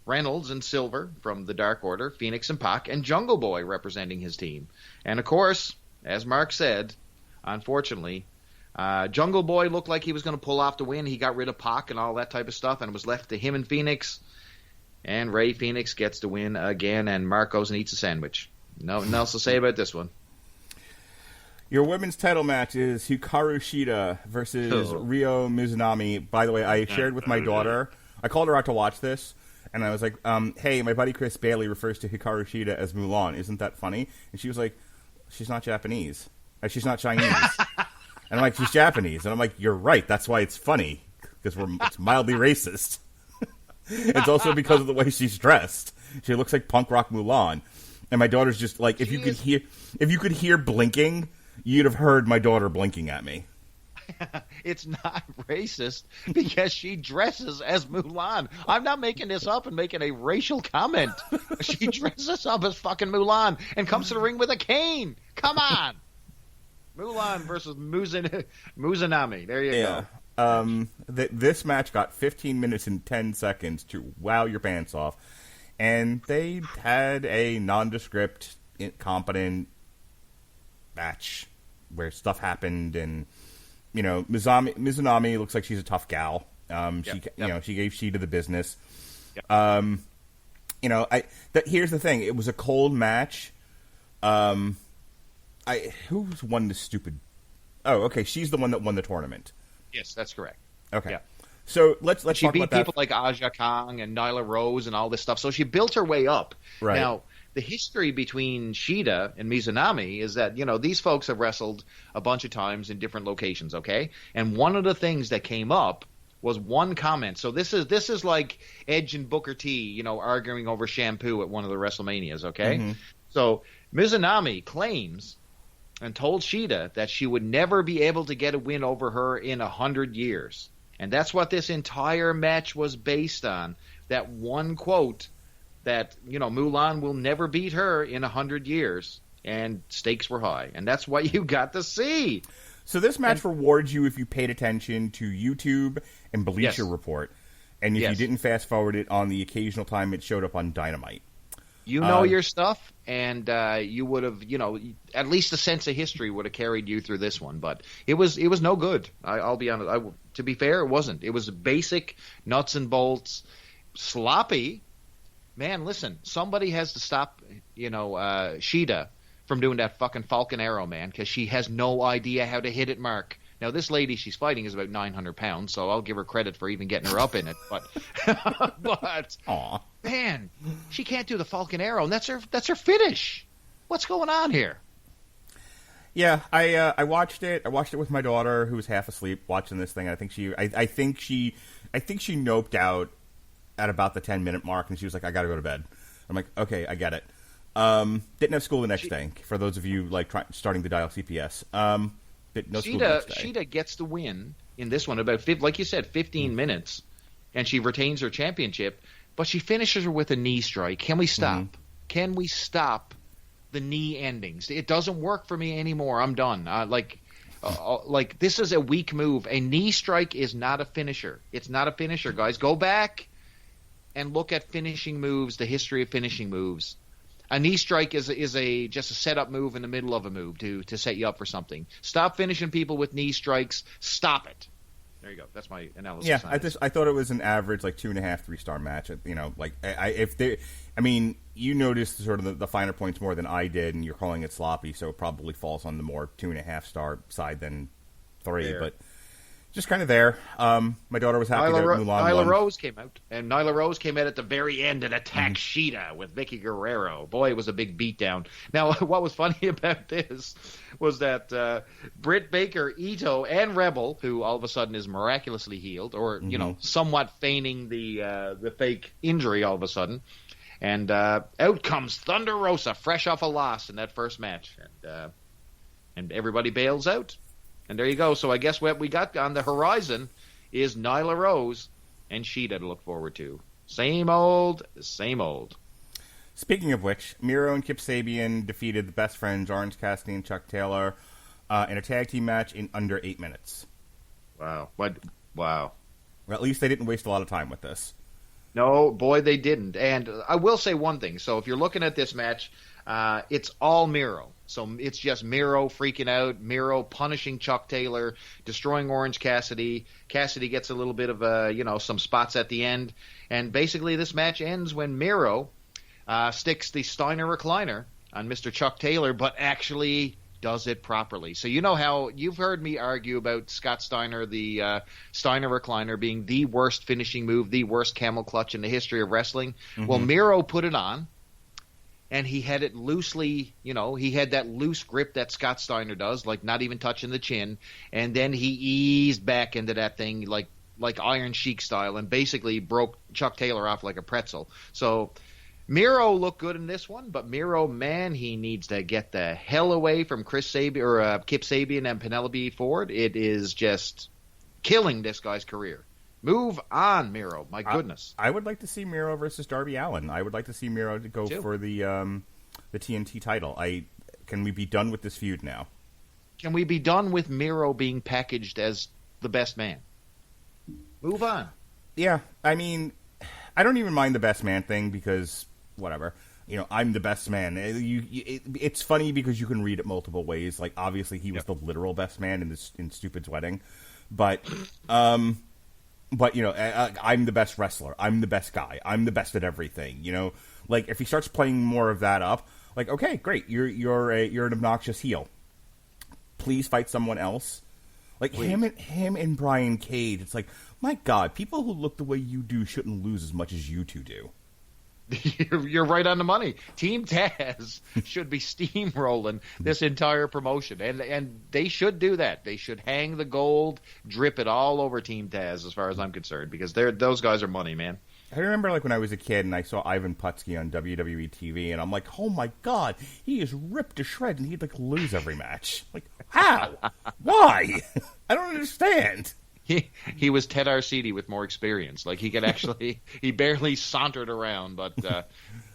Reynolds and Silver from the Dark Order, Phoenix and Pac, and Jungle Boy representing his team. And of course, as Mark said, unfortunately, Jungle Boy looked like he was going to pull off the win. He got rid of Pac and all that type of stuff, and it was left to him and Phoenix. And Rey Fenix gets the win again, and Mark goes and eats a sandwich. Nothing else to say about this one. Your women's title match is Hikaru Shida versus Ryo Mizunami. By the way, I shared with my daughter. I called her out to watch this, and I was like, hey, my buddy Chris Bailey refers to Hikaru Shida as Mulan. Isn't that funny? And she was like, she's not Japanese. She's not Chinese. And I'm like, she's Japanese. And I'm like, you're right. That's why it's funny, because it's mildly racist. It's also because of the way she's dressed. She looks like punk rock Mulan. And my daughter's just like, if you could hear blinking, you'd have heard my daughter blinking at me. It's not racist because she dresses as Mulan. I'm not making this up and making a racial comment. She dresses up as fucking Mulan and comes to the ring with a cane. Come on. Mulan versus Mizunami. There you go. This match got 15 minutes and 10 seconds to wow your pants off. and they had a nondescript, incompetent match where stuff happened, and Mizunami looks like she's a tough gal. She gave Shida the business. Yep. Here's the thing: it was a cold match. Who's won this stupid? Oh, okay, she's the one that won the tournament. Yes, that's correct. Okay. Yeah. So let's she talk beat about people like Aja Kong and Nyla Rose and all this stuff. So she built her way up. Right. Now, the history between Shida and Mizunami is that, these folks have wrestled a bunch of times in different locations, okay? And one of the things that came up was one comment. So this is like Edge and Booker T, arguing over shampoo at one of the WrestleManias, okay? Mm-hmm. So Mizunami claims and told Shida that she would never be able to get a win over her in 100 years. And that's what this entire match was based on. That one quote that, Mulan will never beat her in 100 years. And stakes were high. And that's what you got to see. So this match rewards you if you paid attention to YouTube and Bleacher Report. And if you didn't fast forward it on the occasional time it showed up on Dynamite. You know your stuff, and you would have, at least a sense of history would have carried you through this one. But it was no good. I'll be honest. To be fair, it wasn't. It was basic nuts and bolts, sloppy. Man, listen, somebody has to stop, Shida from doing that fucking Falcon Arrow, man, because she has no idea how to hit it, Mark. Now, this lady she's fighting is about 900 pounds, so I'll give her credit for even getting her up in it. But, Aww. Man, she can't do the Falcon Arrow, and that's her finish. What's going on here? Yeah, I watched it. I watched it with my daughter, who was half asleep watching this thing. I think she noped out at about the 10-minute mark, and she was like, "I got to go to bed." I'm like, "Okay, I get it." Didn't have school the next day. For those of you starting to dial CPS. Shida gets the win in this one about, like you said, 15 minutes, and she retains her championship, but she finishes her with a knee strike. Can we stop? Mm-hmm. Can we stop the knee endings? It doesn't work for me anymore. I'm done. This is a weak move. A knee strike is not a finisher. It's not a finisher, guys. Go back and look at finishing moves, the history of finishing moves. A knee strike is just a setup move in the middle of a move to set you up for something. Stop finishing people with knee strikes. Stop it. There you go. That's my analysis. Yeah, I thought it was an average 2.5, 3-star match. You noticed sort of the finer points more than I did, and you're calling it sloppy, so it probably falls on the more 2.5-star side than 3. Fair. But just kind of there. My daughter was happy that Mulan won. Nyla Rose came out, and Nyla Rose came out at the very end and attacked Shida with Vicky Guerrero. Boy, it was a big beatdown. Now, what was funny about this was that Britt Baker, Ito, and Rebel, who all of a sudden is miraculously healed, or somewhat feigning the fake injury all of a sudden, and out comes Thunder Rosa, fresh off a loss in that first match, and everybody bails out. And there you go. So I guess what we got on the horizon is Nyla Rose and Shida to look forward to. Same old, same old. Speaking of which, Miro and Kip Sabian defeated the Best Friends, Orange Cassidy and Chuck Taylor, in a tag team match in under 8 minutes. Wow. Well, at least they didn't waste a lot of time with this. No, boy, they didn't. And I will say one thing. So if you're looking at this match, it's all Miro. So it's just Miro freaking out, Miro punishing Chuck Taylor, destroying Orange Cassidy. Cassidy gets a little bit of some spots at the end. And basically this match ends when Miro sticks the Steiner recliner on Mr. Chuck Taylor, but actually does it properly. So you know how you've heard me argue about Scott Steiner, the Steiner recliner being the worst finishing move, the worst camel clutch in the history of wrestling. Mm-hmm. Well, Miro put it on. And he had it loosely, he had that loose grip that Scott Steiner does, like not even touching the chin. And then he eased back into that thing like Iron Sheik style and basically broke Chuck Taylor off like a pretzel. So Miro looked good in this one, but Miro, man, he needs to get the hell away from Kip Sabian and Penelope Ford. It is just killing this guy's career. Move on, Miro. My goodness. I would like to see Miro versus Darby Allin. I would like to see Miro to go for the TNT title. Can we be done with this feud now? Can we be done with Miro being packaged as the best man? Move on. Yeah, I mean, I don't even mind the best man thing because whatever. I'm the best man. It's funny because you can read it multiple ways. Like, obviously, he was the literal best man in Stupid's wedding, but I'm the best wrestler. I'm the best guy. I'm the best at everything. Like if he starts playing more of that up, like, okay, great, you're an obnoxious heel. Please fight someone else. Like him and Brian Cage. It's like, my God, people who look the way you do shouldn't lose as much as you two do. You're right on the money. Team Taz should be steamrolling this entire promotion, and they should do that. They should hang the gold, drip it all over Team Taz, as far as I'm concerned, because those guys are money, man. I remember, like, when I was a kid and I saw Ivan Putski on WWE TV, and I'm like, oh my God, he is ripped to shreds, and he'd like lose every match. Like, how? Why? I don't understand. He was Ted Arcidi with more experience. Like, he could actually he barely sauntered around. But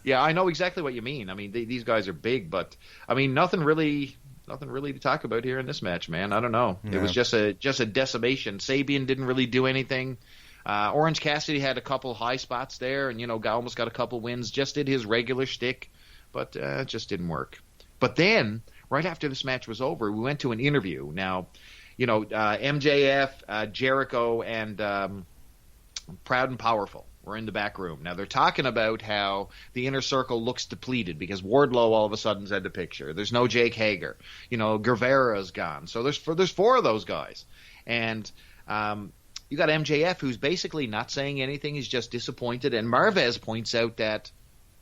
yeah, I know exactly what you mean. I mean, these guys are big, but I mean, nothing really to talk about here in this match, man. I don't know. Yeah. It was just a decimation. Sabian didn't really do anything. Orange Cassidy had a couple high spots there, and almost got a couple wins. Just did his regular shtick, but it just didn't work. But then, right after this match was over, we went to an interview. Now, MJF, Jericho, and Proud and Powerful were in the back room. Now, they're talking about how the Inner Circle looks depleted because Wardlow all of a sudden's had the picture. There's no Jake Hager. Guevara's gone. So there's four of those guys. And you got MJF, who's basically not saying anything. He's just disappointed. And Marvez points out that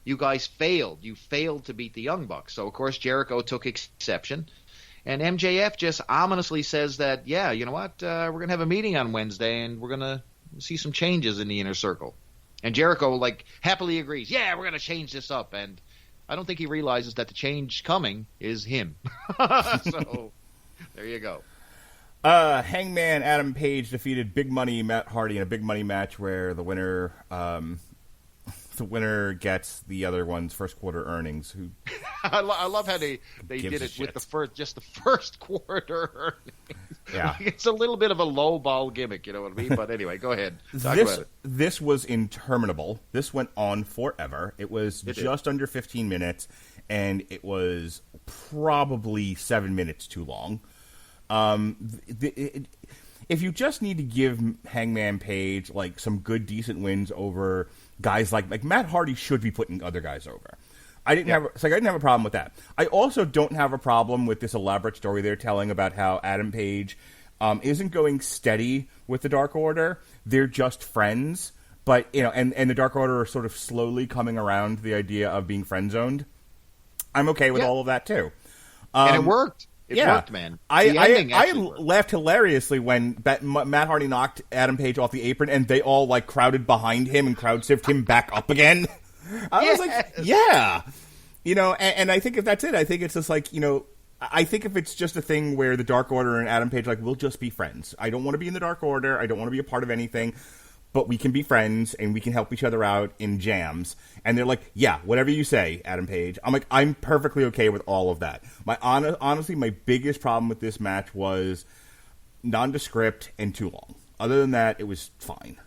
you guys failed. You failed to beat the Young Bucks. So, of course, Jericho took exception. And MJF just ominously says that, yeah, you know what, we're going to have a meeting on Wednesday, and we're going to see some changes in the Inner Circle. And Jericho, happily agrees, yeah, we're going to change this up. And I don't think he realizes that the change coming is him. So, there you go. Hangman Adam Page defeated Big Money Matt Hardy in a Big Money match where the winner gets the other one's first quarter earnings. I love how they did it with the first quarter earnings. Yeah, it's a little bit of a low ball gimmick, you know what I mean? But anyway, go ahead. Talk about it. This was interminable. This went on forever. It was just under 15 minutes, and it was probably 7 minutes too long. If you just need to give Hangman Page some good, decent wins over guys like Matt Hardy should be putting other guys over. I didn't have a problem with that. I also don't have a problem with this elaborate story they're telling about how Adam Page isn't going steady with the Dark Order. They're just friends, but and the Dark Order are sort of slowly coming around to the idea of being friend zoned. I'm okay with all of that too, and it worked. It worked, man. I laughed hilariously when Matt Hardy knocked Adam Page off the apron, and they all crowded behind him and crowd surfed him back up again. I was like, yeah, and I think if that's it, I think it's just I think if it's just a thing where the Dark Order and Adam Page we'll just be friends. I don't want to be in the Dark Order. I don't want to be a part of anything. But we can be friends, and we can help each other out in jams. And they're like, yeah, whatever you say, Adam Page. I'm like, I'm perfectly okay with all of that. Honestly, my biggest problem with this match was nondescript and too long. Other than that, it was fine.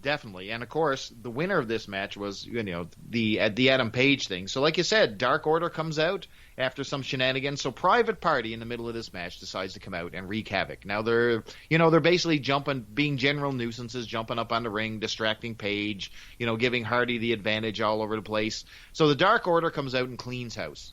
Definitely. And, of course, the winner of this match was, the Adam Page thing. So, like you said, Dark Order comes out after some shenanigans. So Private Party in the middle of this match decides to come out and wreak havoc. Now they're basically being general nuisances, jumping up on the ring, distracting Page, giving Hardy the advantage all over the place. So the Dark Order comes out and cleans house.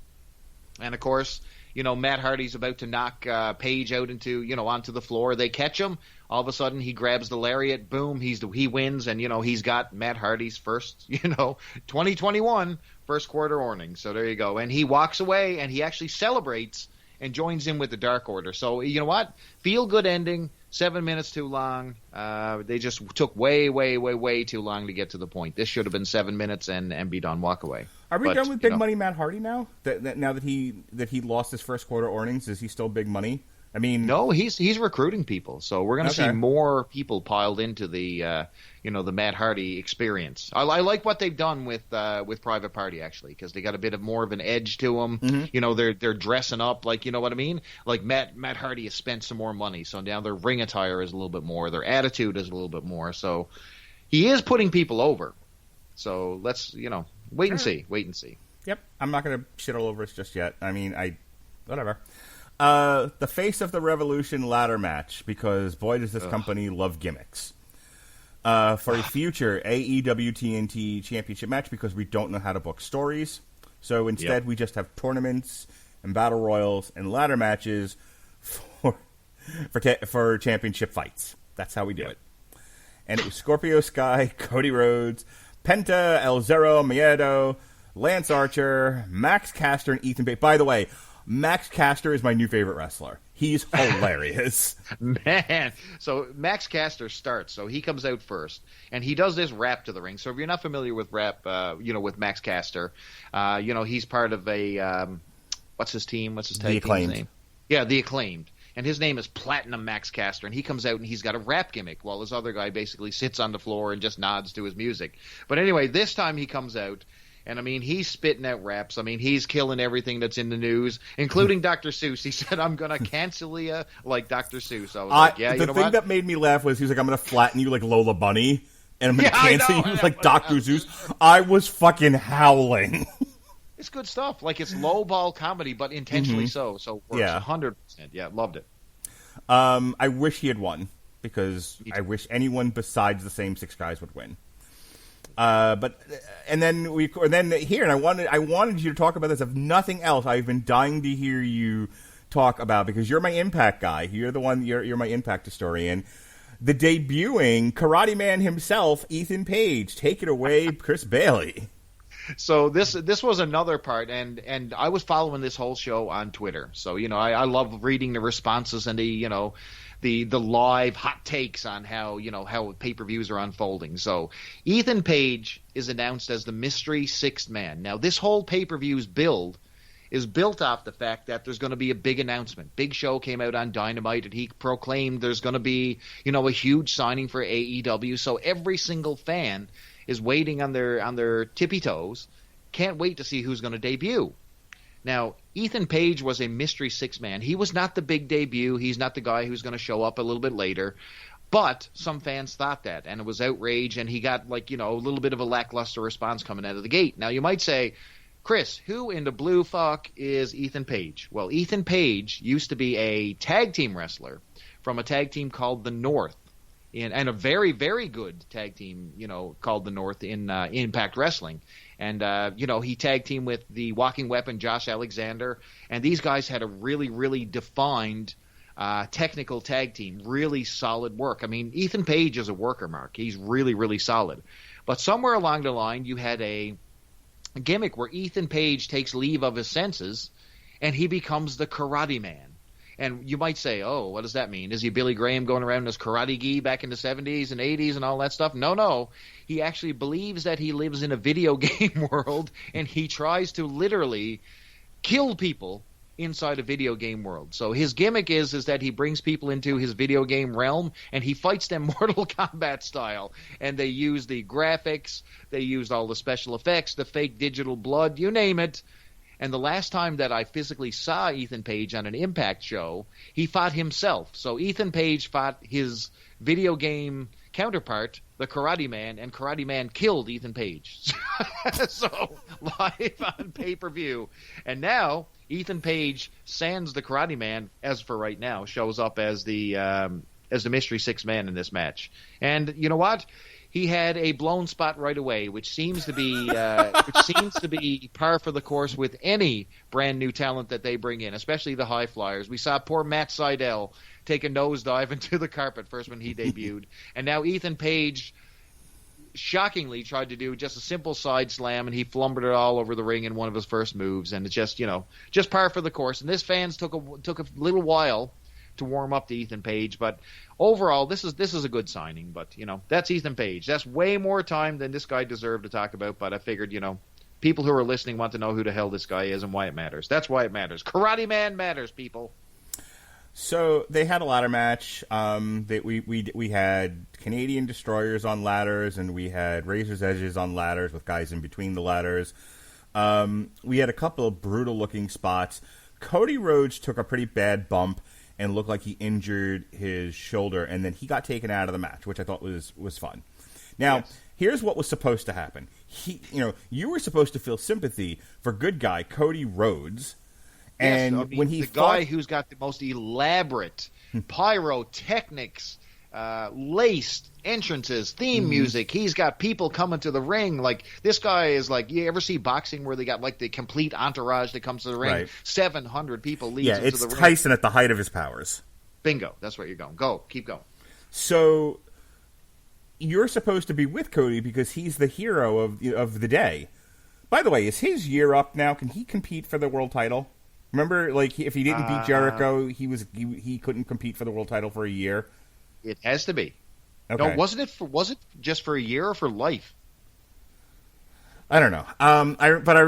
And, of course, Matt Hardy's about to knock Page out onto the floor. They catch him. All of a sudden, he grabs the lariat. Boom, he wins, and he's got Matt Hardy's first 2021 first quarter earnings. So there you go. And he walks away, and he actually celebrates and joins in with the Dark Order. So you know what? Feel good ending. 7 minutes too long. They just took way, way, way, way too long to get to the point. This should have been 7 minutes and be done. Walk away. Are we done with Big Money Matt Hardy now? Now that he lost his first quarter earnings, is he still big money? I mean, no, he's recruiting people, so we're going to see more people piled into the the Matt Hardy experience. I like what they've done with Private Party actually, because they got a bit of more of an edge to them. Mm-hmm. They're dressing up you know what I mean. Like Matt Hardy has spent some more money, so now their ring attire is a little bit more, their attitude is a little bit more. So he is putting people over. So let's, wait and see. Wait and see. Yep, I'm not going to shit all over us just yet. I mean, whatever. The face of the Revolution ladder match, because boy does this company love gimmicks. For a future AEW TNT Championship match, because we don't know how to book stories. So instead, we just have tournaments and battle royals and ladder matches for championship fights. That's how we do it. And it was Scorpio Sky, Cody Rhodes, Penta, El Zero Miedo, Lance Archer, Max Caster, and Ethan Page. By the way, Max Caster is my new favorite wrestler. He's hilarious. Man. So Max Caster starts. So he comes out first. And he does this rap to the ring. So if you're not familiar with rap, with Max Caster, he's part of a, what's his team? What's his tag team's name? Yeah, The Acclaimed. And his name is Platinum Max Caster. And he comes out and he's got a rap gimmick while this other guy basically sits on the floor and just nods to his music. But anyway, this time he comes out. And, I mean, he's spitting out raps. I mean, he's killing everything that's in the news, including Dr. Seuss. He said, I'm going to cancel you like Dr. Seuss. I was like, yeah, you know what? The thing that made me laugh was he was like, I'm going to flatten you like Lola Bunny, and I'm going to cancel you like Dr. Seuss. I was fucking howling. It's good stuff. Like, it's low-ball comedy, but intentionally so. So it works 100%. Yeah, loved it. I wish he had won, because I wish anyone besides the same six guys would win. But then here, and I wanted you to talk about this. If nothing else, I've been dying to hear you talk about, because you're my Impact guy. You're the one. You're my Impact historian. The debuting Karate Man himself, Ethan Page. Take it away, Chris Bailey. So this was another part, and I was following this whole show on Twitter. So I love reading the responses and the live hot takes on how pay-per-views are unfolding. So Ethan Page is announced as the mystery sixth man. Now this whole pay-per-view's build is built off the fact that there's going to be a big announcement. Big Show came out on Dynamite and he proclaimed there's going to be, a huge signing for AEW. So every single fan is waiting on their tippy toes. Can't wait to see who's going to debut. Now, Ethan Page was a mystery six-man. He was not the big debut. He's not the guy who's going to show up a little bit later. But some fans thought that, and it was outrage, and he got, a little bit of a lackluster response coming out of the gate. Now, you might say, Chris, who in the blue fuck is Ethan Page? Well, Ethan Page used to be a tag team wrestler from a tag team called The North, and a very, very good tag team, called The North in Impact Wrestling. And, he tag teamed with the Walking Weapon, Josh Alexander. And these guys had a really, really defined technical tag team. Really solid work. I mean, Ethan Page is a worker, Mark. He's really, really solid. But somewhere along the line, you had a gimmick where Ethan Page takes leave of his senses, and he becomes the Karate Man. And you might say, oh, what does that mean? Is he Billy Graham going around in his karate gi back in the 70s and 80s and all that stuff? No. He actually believes that he lives in a video game world, and he tries to literally kill people inside a video game world. So his gimmick is that he brings people into his video game realm, and he fights them Mortal Kombat style. And they use the graphics, they used all the special effects, the fake digital blood, you name it. And the last time that I physically saw Ethan Page on an Impact show, he fought himself. So Ethan Page fought his video game counterpart, the Karate Man, and Karate Man killed Ethan Page. So live on pay-per-view. And now Ethan Page, sans the Karate Man, as for right now, shows up as the mystery six man in this match. And you know what? He had a blown spot right away, which seems to be par for the course with any brand new talent that they bring in, especially the high flyers. We saw poor Matt Sydal take a nosedive into the carpet first when he debuted, and now Ethan Page shockingly tried to do just a simple side slam, and he flumbered it all over the ring in one of his first moves, and it's just par for the course. And this fans took a little while to warm up to Ethan Page, but overall this is a good signing. But that's Ethan Page. That's way more time than this guy deserved to talk about, but I figured people who are listening want to know who the hell this guy is and why it matters. That's why it matters. Karate Man matters, people. So they had a ladder match. We had Canadian Destroyers on ladders, and we had Razor's Edges on ladders with guys in between the ladders. We had a couple of brutal looking spots. Cody Rhodes took a pretty bad bump and looked like he injured his shoulder, and then he got taken out of the match, which I thought was fun. Now, Yes. here's what was supposed to happen. You were supposed to feel sympathy for good guy Cody Rhodes, and Yes, I mean, when he the fought, guy who's got the most elaborate pyrotechnics, laced entrances, theme music. He's got people coming to the ring. Like, this guy is like, you ever see boxing where they got like the complete entourage that comes to the ring? Right. 700 people leads yeah, him it's to the ring. Tyson at the height of his powers. Bingo. That's where you're going. Go. Keep going. So you're supposed to be with Cody because he's the hero of the day. By the way, is his year up now? Can he compete for the world title? Remember, like, if he didn't beat Jericho, he couldn't compete for the world title for a year. It has to be. Okay. No, was it just for a year or for life? I don't know. But I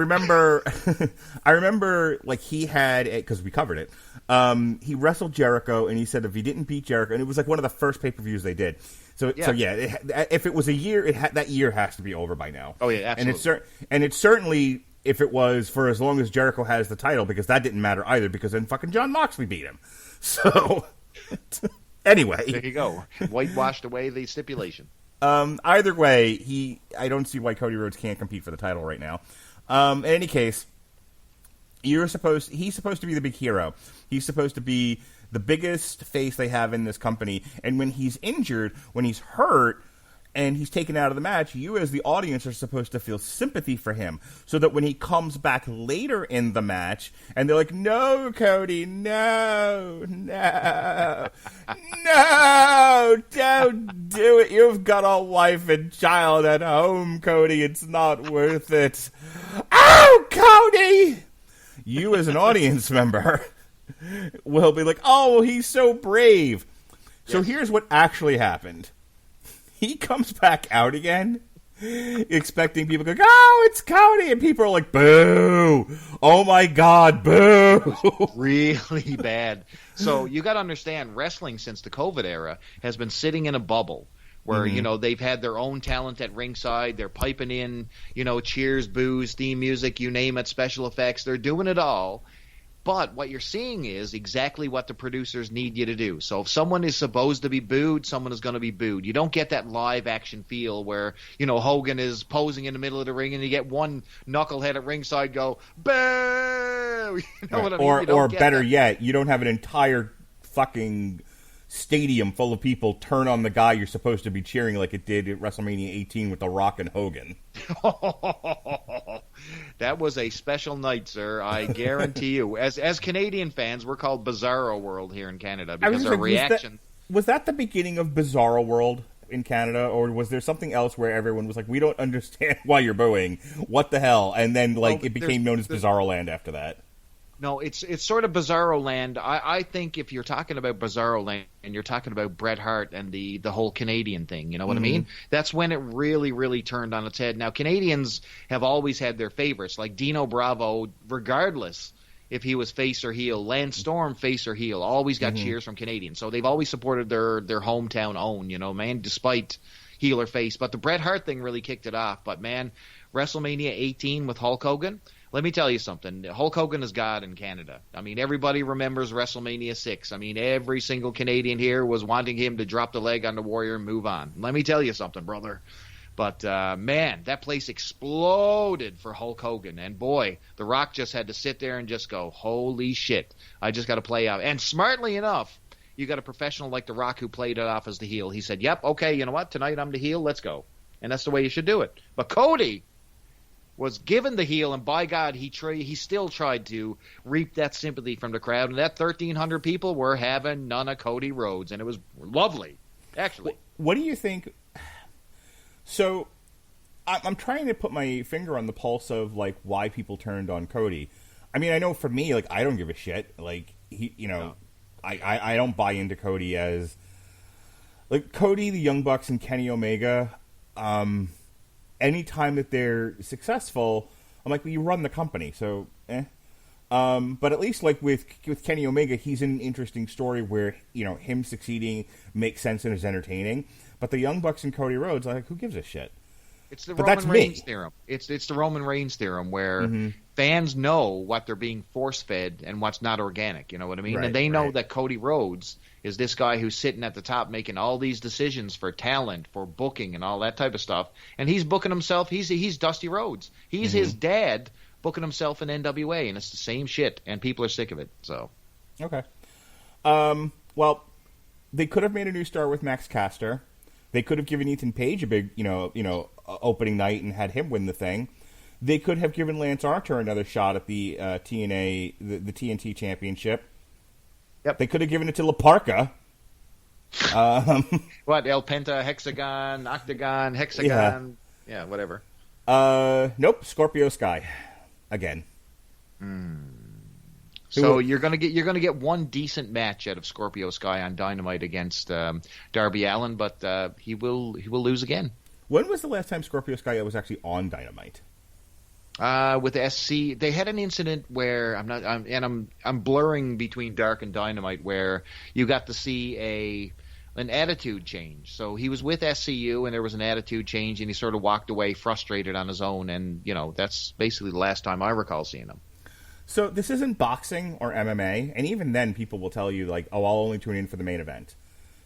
remember, like, he had, because we covered it. He wrestled Jericho, and he said if he didn't beat Jericho, and it was like one of the first pay-per-views they did. If it was a year, that year has to be over by now. Oh yeah, absolutely. And it's certainly if it was for as long as Jericho has the title, because that didn't matter either, because then fucking Jon Moxley beat him. So anyway, there you go. Whitewashed away the stipulation. Either way, I don't see why Cody Rhodes can't compete for the title right now. In any case, he's supposed to be the big hero. He's supposed to be the biggest face they have in this company. And when he's injured, when he's hurt, and he's taken out of the match, you as the audience are supposed to feel sympathy for him, so that when he comes back later in the match, and they're like, "No, Cody, no, don't do it. You've got a wife and child at home, Cody. It's not worth it." Oh, Cody! You as an audience member will be like, "Oh, he's so brave." So here's what actually happened. He comes back out again, expecting people to go, "Oh, it's Cody," and people are like, "Boo! Oh my God, boo!" Really bad. So you got to understand, wrestling since the COVID era has been sitting in a bubble where they've had their own talent at ringside. They're piping in, cheers, boos, theme music, you name it, special effects. They're doing it all. But what you're seeing is exactly what the producers need you to do. So if someone is supposed to be booed, someone is going to be booed. You don't get that live action feel where, Hogan is posing in the middle of the ring and you get one knucklehead at ringside go, "Boo!" You know what I mean? Or better yet, you don't have an entire fucking stadium full of people turn on the guy you're supposed to be cheering like it did at WrestleMania 18 with The Rock and Hogan. That was a special night, sir. I guarantee you. As Canadian fans, we're called Bizarro World here in Canada because our reaction. Was that the beginning of Bizarro World in Canada, or was there something else where everyone was like, "We don't understand why you're booing. What the hell?" And then it became known as Bizarro Land after that. No, it's sort of Bizarro Land. I think if you're talking about Bizarro Land and you're talking about Bret Hart and the whole Canadian thing, you know what I mean? That's when it really, really turned on its head. Now, Canadians have always had their favorites, like Dino Bravo, regardless if he was face or heel. Lance Storm, face or heel, always got cheers from Canadians. So they've always supported their hometown own, despite heel or face. But the Bret Hart thing really kicked it off. But, man, WrestleMania 18 with Hulk Hogan, let me tell you something. Hulk Hogan is God in Canada. I mean, everybody remembers WrestleMania 6. I mean, every single Canadian here was wanting him to drop the leg on the Warrior and move on. Let me tell you something, brother. But, man, that place exploded for Hulk Hogan. And, boy, The Rock just had to sit there and just go, "Holy shit, I just got to play out." And smartly enough, you got a professional like The Rock who played it off as the heel. He said, "Yep, okay, you know what? Tonight I'm the heel. Let's go." And that's the way you should do it. But Cody was given the heel, and by God, he still tried to reap that sympathy from the crowd. And that 1,300 people were having none of Cody Rhodes, and it was lovely, actually. What do you think? So, I'm trying to put my finger on the pulse of why people turned on Cody. I mean, I know for me, I don't give a shit. No. I don't buy into Cody as Cody, the Young Bucks, and Kenny Omega. Anytime that they're successful, I'm like, well, you run the company, so But at least with Kenny Omega, he's in an interesting story where him succeeding makes sense and is entertaining. But the Young Bucks and Cody Rhodes, who gives a shit? It's the Roman Reigns theorem. It's the Roman Reigns theorem where fans know what they're being force-fed and what's not organic, you know what I mean? Right, And they know right. that Cody Rhodes is this guy who's sitting at the top making all these decisions for talent, for booking, and all that type of stuff. And he's booking himself. He's Dusty Rhodes. He's his dad booking himself in NWA, and it's the same shit, and people are sick of it. So, Okay. Well, they could have made a new star with Max Caster. They could have given Ethan Page a big, opening night and had him win the thing. They could have given Lance Archer another shot at the TNA, the TNT Championship. Yep. They could have given it to La Parka. What, El Penta, Hexagon, Octagon, Hexagon, yeah whatever. Nope, Scorpio Sky again. So you're gonna get one decent match out of Scorpio Sky on Dynamite against Darby Allin, but he will lose again. When was the last time Scorpio Sky was actually on Dynamite? With SC, they had an incident where I'm blurring between Dark and Dynamite, where you got to see an attitude change. So he was with SCU, and there was an attitude change, and he sort of walked away frustrated on his own, and that's basically the last time I recall seeing him. So this isn't boxing or MMA, and even then people will tell you, like, oh, I'll only tune in for the main event.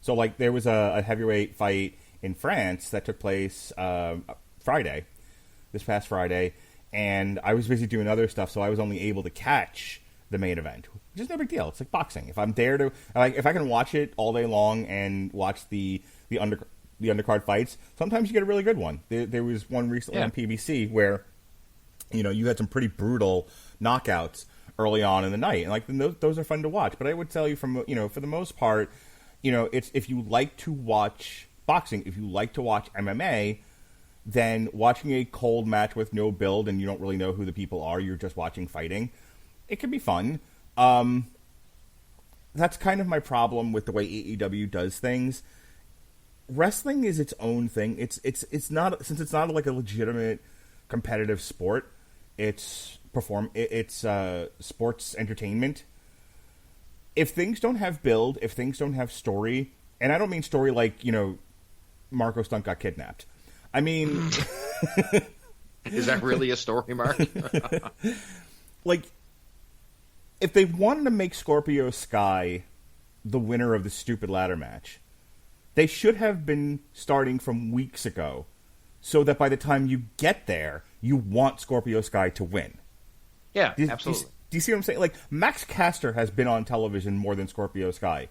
So, like, there was a heavyweight fight in France that took place this past Friday, and I was busy doing other stuff, so I was only able to catch the main event, which is no big deal. It's like boxing. If I'm there to, if I can watch it all day long and watch the undercard fights, sometimes you get a really good one. There was one recently on PBC where, you had some pretty brutal knockouts early on in the night, and those are fun to watch. But I would tell you for the most part, it's, if you like to watch boxing, if you like to watch MMA, then watching a cold match with no build and you don't really know who the people are, you're just watching fighting, it can be fun. That's kind of my problem with the way AEW does things. Wrestling is its own thing. It's not, since it's not like a legitimate competitive sport. It's sports entertainment. If things don't have build, if things don't have story, and I don't mean story like, Marco Stunt got kidnapped. I mean... Is that really a story, Mark? Like, if they wanted to make Scorpio Sky the winner of the stupid ladder match, they should have been starting from weeks ago, so that by the time you get there, you want Scorpio Sky to win. Yeah, absolutely. Do you see what I'm saying? Like, Max Caster has been on television more than Scorpio Sky.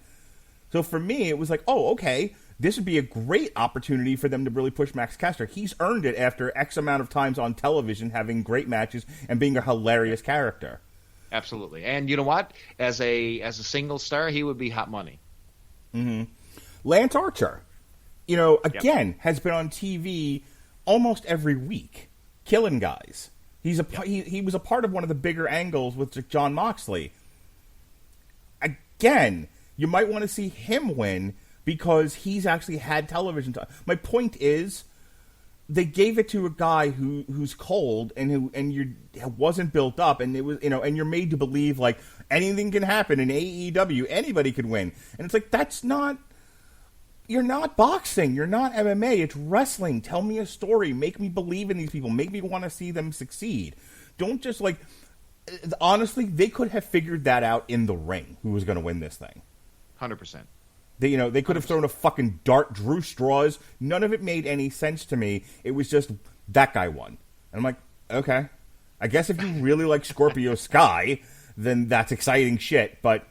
So for me, it was like, oh, okay, this would be a great opportunity for them to really push Max Caster. He's earned it after X amount of times on television, having great matches and being a hilarious character. Absolutely. And you know what? As a single star, he would be hot money. Mm-hmm. Lance Archer, again, has been on TV almost every week, killing guys. He was a part of one of the bigger angles with John Moxley. Again, you might want to see him win because he's actually had television time. My point is, they gave it to a guy who's cold and you wasn't built up, and it was and you're made to believe like anything can happen in AEW, anybody could win, and it's like that's not. You're not boxing. You're not MMA. It's wrestling. Tell me a story. Make me believe in these people. Make me want to see them succeed. Don't just like. Honestly, they could have figured that out in the ring. Who was going to win this thing? 100%. They could have thrown a fucking dart, drew straws. None of it made any sense to me. It was just that guy won, and I'm like, okay, I guess if you really like Scorpio Sky, then that's exciting shit. But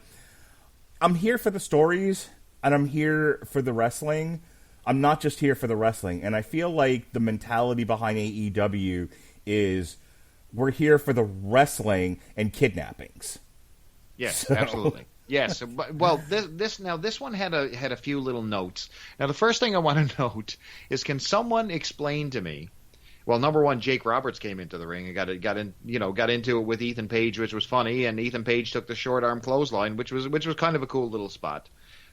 I'm here for the stories. And I'm here for the wrestling. I'm not just here for the wrestling. And I feel like the mentality behind AEW is we're here for the wrestling and kidnappings. Yes, absolutely. Yes. Well, this one had a few little notes. Now, the first thing I want to note is, can someone explain to me? Well, number one, Jake Roberts came into the ring and got into it with Ethan Page, which was funny, and Ethan Page took the short arm clothesline, which was kind of a cool little spot.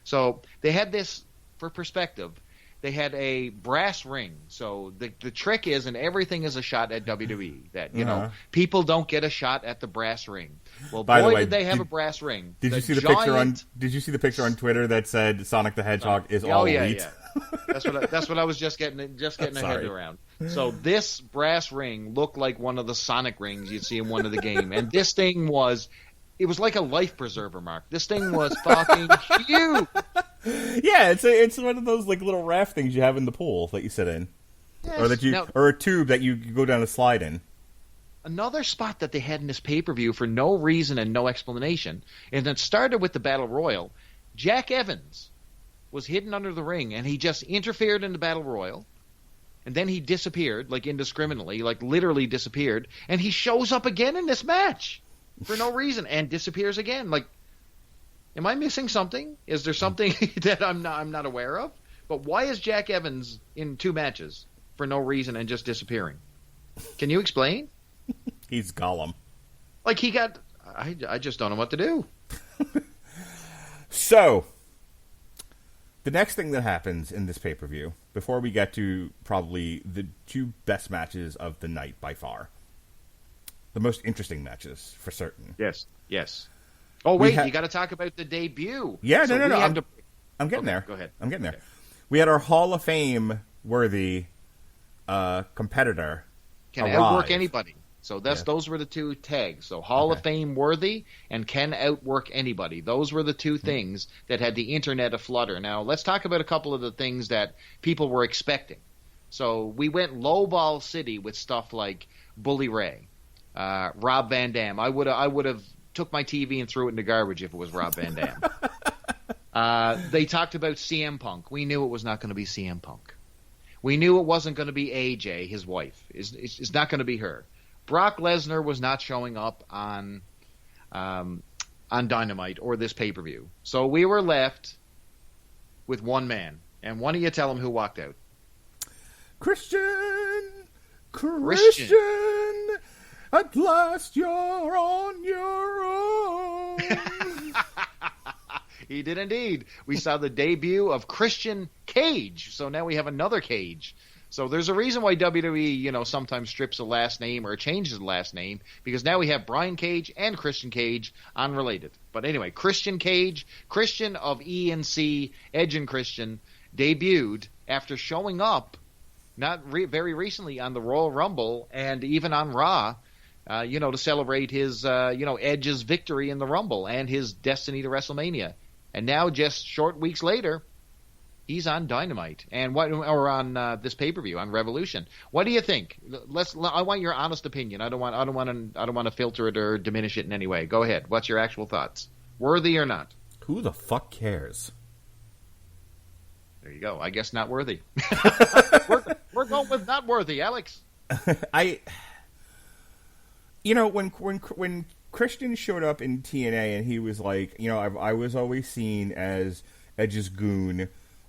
So they had this, for perspective, they had a brass ring. So the trick is, and everything is a shot at WWE, that, people don't get a shot at the brass ring. Well, by the way, did they have a brass ring. Did you see the picture on Twitter that said Sonic the Hedgehog is all elite? Yeah. That's what I was just getting a head around. So this brass ring looked like one of the Sonic rings you'd see in one of the game, and this thing was like a life preserver, Mark. This thing was fucking huge. Yeah, it's one of those like little raft things you have in the pool that you sit in, yes. or a tube that you go down a slide in. Another spot that they had in this pay-per-view for no reason and no explanation, and it started with the Battle Royal. Jack Evans was hidden under the ring, and he just interfered in the Battle Royal, and then he disappeared, like indiscriminately, like literally disappeared, and he shows up again in this match for no reason and disappears again. Like, am I missing something? Is there something that I'm not aware of? But why is Jack Evans in 2 matches for no reason and just disappearing? Can you explain? He's Gollum. Like I just don't know what to do. So, the next thing that happens in this pay-per-view, before we get to probably the 2 best matches of the night by far, the most interesting matches for certain. Yes. Oh wait, you got to talk about the debut. Yeah, so no. I'm getting there. Go ahead. I'm getting there. Okay. We had our Hall of Fame worthy competitor. Can arrive. outwork anybody. So those were the 2 tags. So Hall of Fame worthy and can outwork anybody. Those were the 2 things that had the internet aflutter. Now let's talk about a couple of the things that people were expecting. So we went lowball city with stuff like Bully Ray, Rob Van Dam. I would have took my TV and threw it in the garbage if it was Rob Van Dam. They talked about CM Punk. We knew it was not going to be CM Punk. We knew it wasn't going to be AJ, his wife. It's not going to be her. Brock Lesnar was not showing up on Dynamite or this pay-per-view. So we were left with one man. And why don't you tell him who walked out? Christian! At last you're on your own. He did indeed. We saw the debut of Christian Cage. So now we have another Cage. So there's a reason why WWE, sometimes strips a last name or changes the last name, because now we have Brian Cage and Christian Cage unrelated. But anyway, Christian Cage, Christian of ENC, Edge and Christian, debuted after showing up very recently on the Royal Rumble and even on Raw, to celebrate his, Edge's victory in the Rumble and his destiny to WrestleMania. And now, just short weeks later, he's on Dynamite on this pay-per-view on Revolution. What do you think? I want your honest opinion. I don't want to filter it or diminish it in any way. Go ahead. What's your actual thoughts? Worthy or not? Who the fuck cares? There you go. I guess not worthy. we're going with not worthy, Alex. When Christian showed up in TNA and he was like, I was always seen as Edge's goon,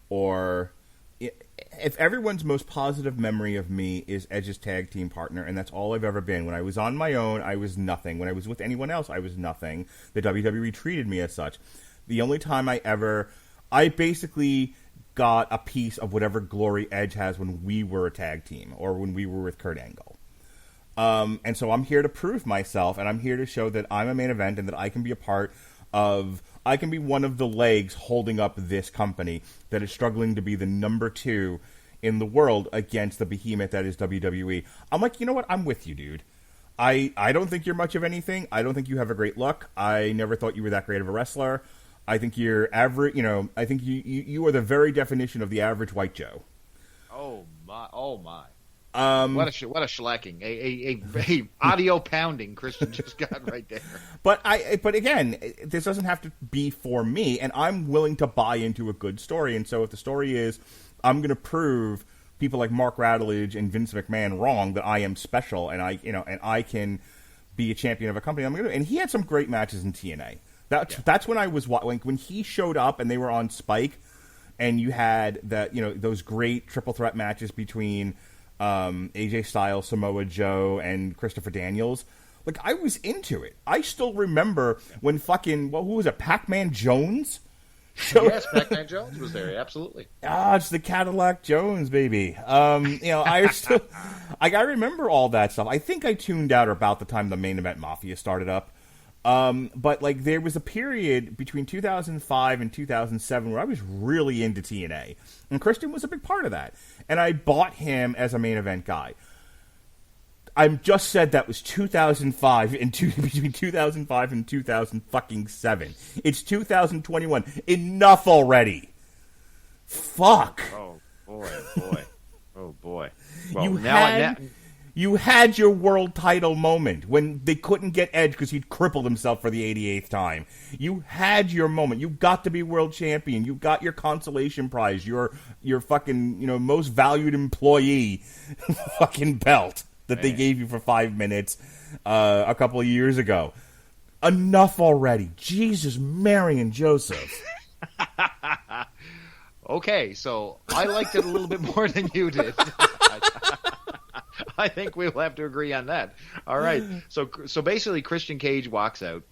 or if everyone's most positive memory of me is Edge's tag team partner, and that's all I've ever been. When I was on my own, I was nothing. When I was with anyone else, I was nothing. The WWE treated me as such. The only time I basically got a piece of whatever glory Edge has when we were a tag team or when we were with Kurt Angle. And so I'm here to prove myself, and I'm here to show that I'm a main event and that I can be I can be one of the legs holding up this company that is struggling to be the number 2 in the world against the behemoth that is WWE. I'm like, you know what? I'm with you, dude. I don't think you're much of anything. I don't think you have a great look. I never thought you were that great of a wrestler. I think you're average. I think you are the very definition of the average white Joe. Oh my. What a shellacking, a audio pounding Christian just got right there. But again, this doesn't have to be for me, and I'm willing to buy into a good story. And so if the story is, I'm going to prove people like Mark Radulich and Vince McMahon wrong, that I am special and I can be a champion of a company. I'm going to. And he had some great matches in TNA. That's when I was when he showed up and they were on Spike, and you had those great triple threat matches between AJ Styles, Samoa Joe, and Christopher Daniels. Like, I was into it. I still remember when who was it, Pac-Man Jones? Yes, Pac-Man Jones was there, absolutely. It's the Cadillac Jones, baby. I remember all that stuff. I think I tuned out about the time the Main Event Mafia started up. But like there was a period between 2005 and 2007 where I was really into TNA, and Christian was a big part of that. And I bought him as a main event guy. I just said that was 2005 and between 2005 and 2007. It's 2021. Enough already. Fuck. Oh boy. Well, you had your world title moment when they couldn't get Edge because he'd crippled himself for the 88th time. You had your moment. You got to be world champion. You got your consolation prize, your fucking, most valued employee fucking belt that they gave you for 5 minutes a couple of years ago. Enough already. Jesus, Mary, and Joseph. Okay, so I liked it a little bit more than you did. I think we'll have to agree on that. All right. So basically, Christian Cage walks out.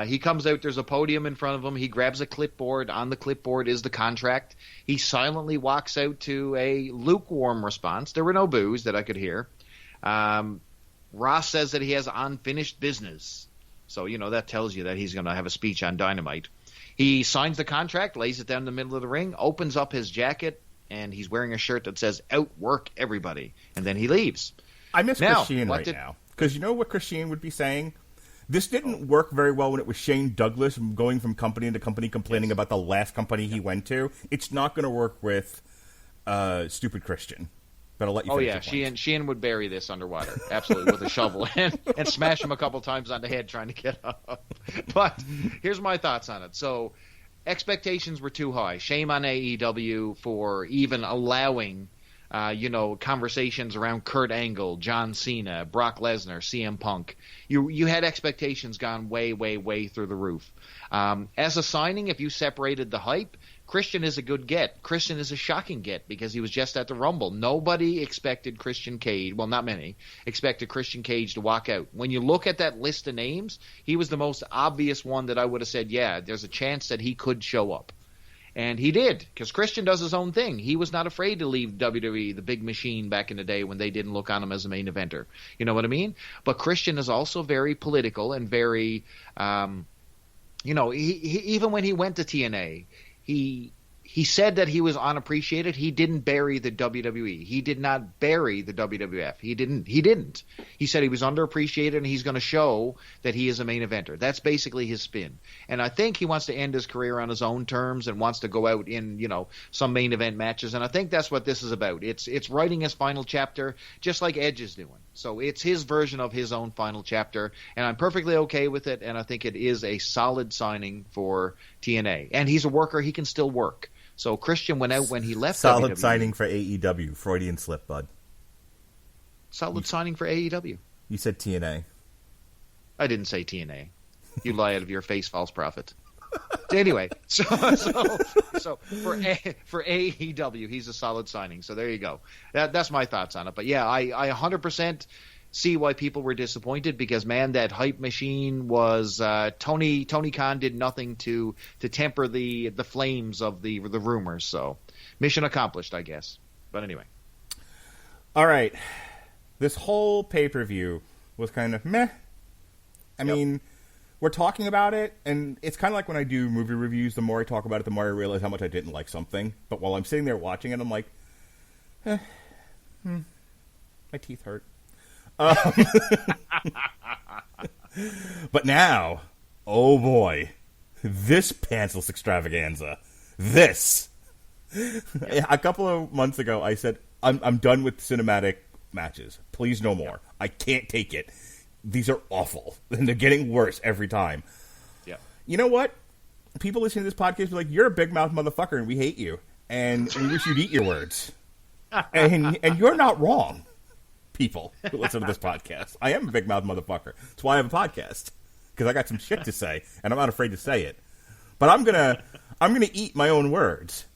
He comes out. There's a podium in front of him. He grabs a clipboard. On the clipboard is the contract. He silently walks out to a lukewarm response. There were no boos that I could hear. Ross says that he has unfinished business. So, that tells you that he's going to have a speech on Dynamite. He signs the contract, lays it down in the middle of the ring, opens up his jacket, and he's wearing a shirt that says, "Outwork everybody." And then he leaves. I miss Christian right now. Because you know what Christian would be saying? This didn't work very well when it was Shane Douglas going from company to company complaining about the last company he went to. It's not going to work with stupid Christian. But I'll let you finish your point. Sheehan would bury this underwater, absolutely, with a shovel and smash him a couple times on the head trying to get up. But here's my thoughts on it. So expectations were too high. Shame on AEW for even allowing, conversations around Kurt Angle, John Cena, Brock Lesnar, CM Punk. You had expectations gone way, way, way through the roof. As a signing, if you separated the hype, Christian is a good get. Christian is a shocking get because he was just at the Rumble. Nobody expected Christian Cage, well, not many, expected Christian Cage to walk out. When you look at that list of names, he was the most obvious one that I would have said, yeah, there's a chance that he could show up. And he did, because Christian does his own thing. He was not afraid to leave WWE, the big machine, back in the day when they didn't look on him as a main eventer. You know what I mean? But Christian is also very political and very, he even when he went to TNA, he said that he was unappreciated. He didn't bury the WWE. He did not bury the WWF. He didn't. He said he was underappreciated and he's going to show that he is a main eventer. That's basically his spin. And I think he wants to end his career on his own terms and wants to go out in, some main event matches. And I think that's what this is about. It's writing his final chapter just like Edge is doing. So it's his version of his own final chapter. And I'm perfectly okay with it. And I think it is a solid signing for TNA. And he's a worker. He can still work. So Christian went out when he left Solid WWE. signing for AEW. Freudian slip, bud. Solid signing for AEW. You said TNA. I didn't say TNA. You lie out of your face, false prophet. Anyway, so for AEW, he's a solid signing. So there you go. That's my thoughts on it. But yeah, I 100% see why people were disappointed because, man, that hype machine was Tony Khan did nothing to temper the flames of the rumors. So mission accomplished, I guess. But anyway. All right. This whole pay-per-view was kind of meh. I mean, we're talking about it, and it's kind of like when I do movie reviews. The more I talk about it, the more I realize how much I didn't like something. But while I'm sitting there watching it, I'm like, my teeth hurt. But now, oh boy, this pantsless extravaganza. This. A couple of months ago, I said, I'm done with cinematic matches. Please, no more. I can't take it. These are awful, and they're getting worse every time. Yeah. You know what? People listening to this podcast are like, you're a big mouth motherfucker, and we hate you, and we wish you'd eat your words. And you're not wrong. People who listen to this podcast. I am a big mouth motherfucker. That's why I have a podcast. Because I got some shit to say, and I'm not afraid to say it. But I'm gonna eat my own words.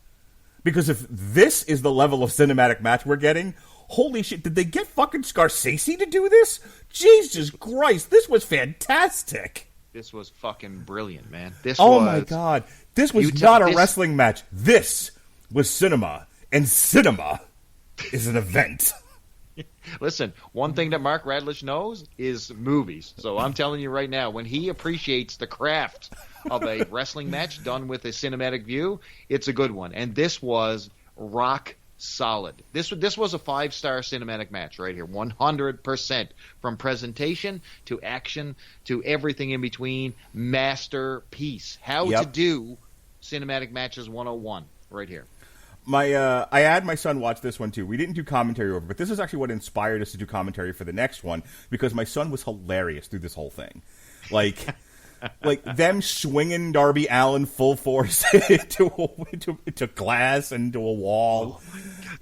Because if this is the level of cinematic match we're getting, holy shit, did they get fucking Scorsese to do this? Jesus Christ, this was fantastic. This was fucking brilliant, man. My God. This was not a wrestling match. This was cinema. And cinema is an event. Listen, one thing that Mark Radulich knows is movies. So I'm telling you right now, when he appreciates the craft of a wrestling match done with a cinematic view, it's a good one. And this was rock solid. This was a 5-star cinematic match right here, 100%, from presentation to action to everything in between. Masterpiece. How to do cinematic matches 101 right here. I had my son watch this one too. We didn't do commentary over, but this is actually what inspired us to do commentary for the next one, because my son was hilarious through this whole thing. Like them swinging Darby Allin full force into glass and into a wall.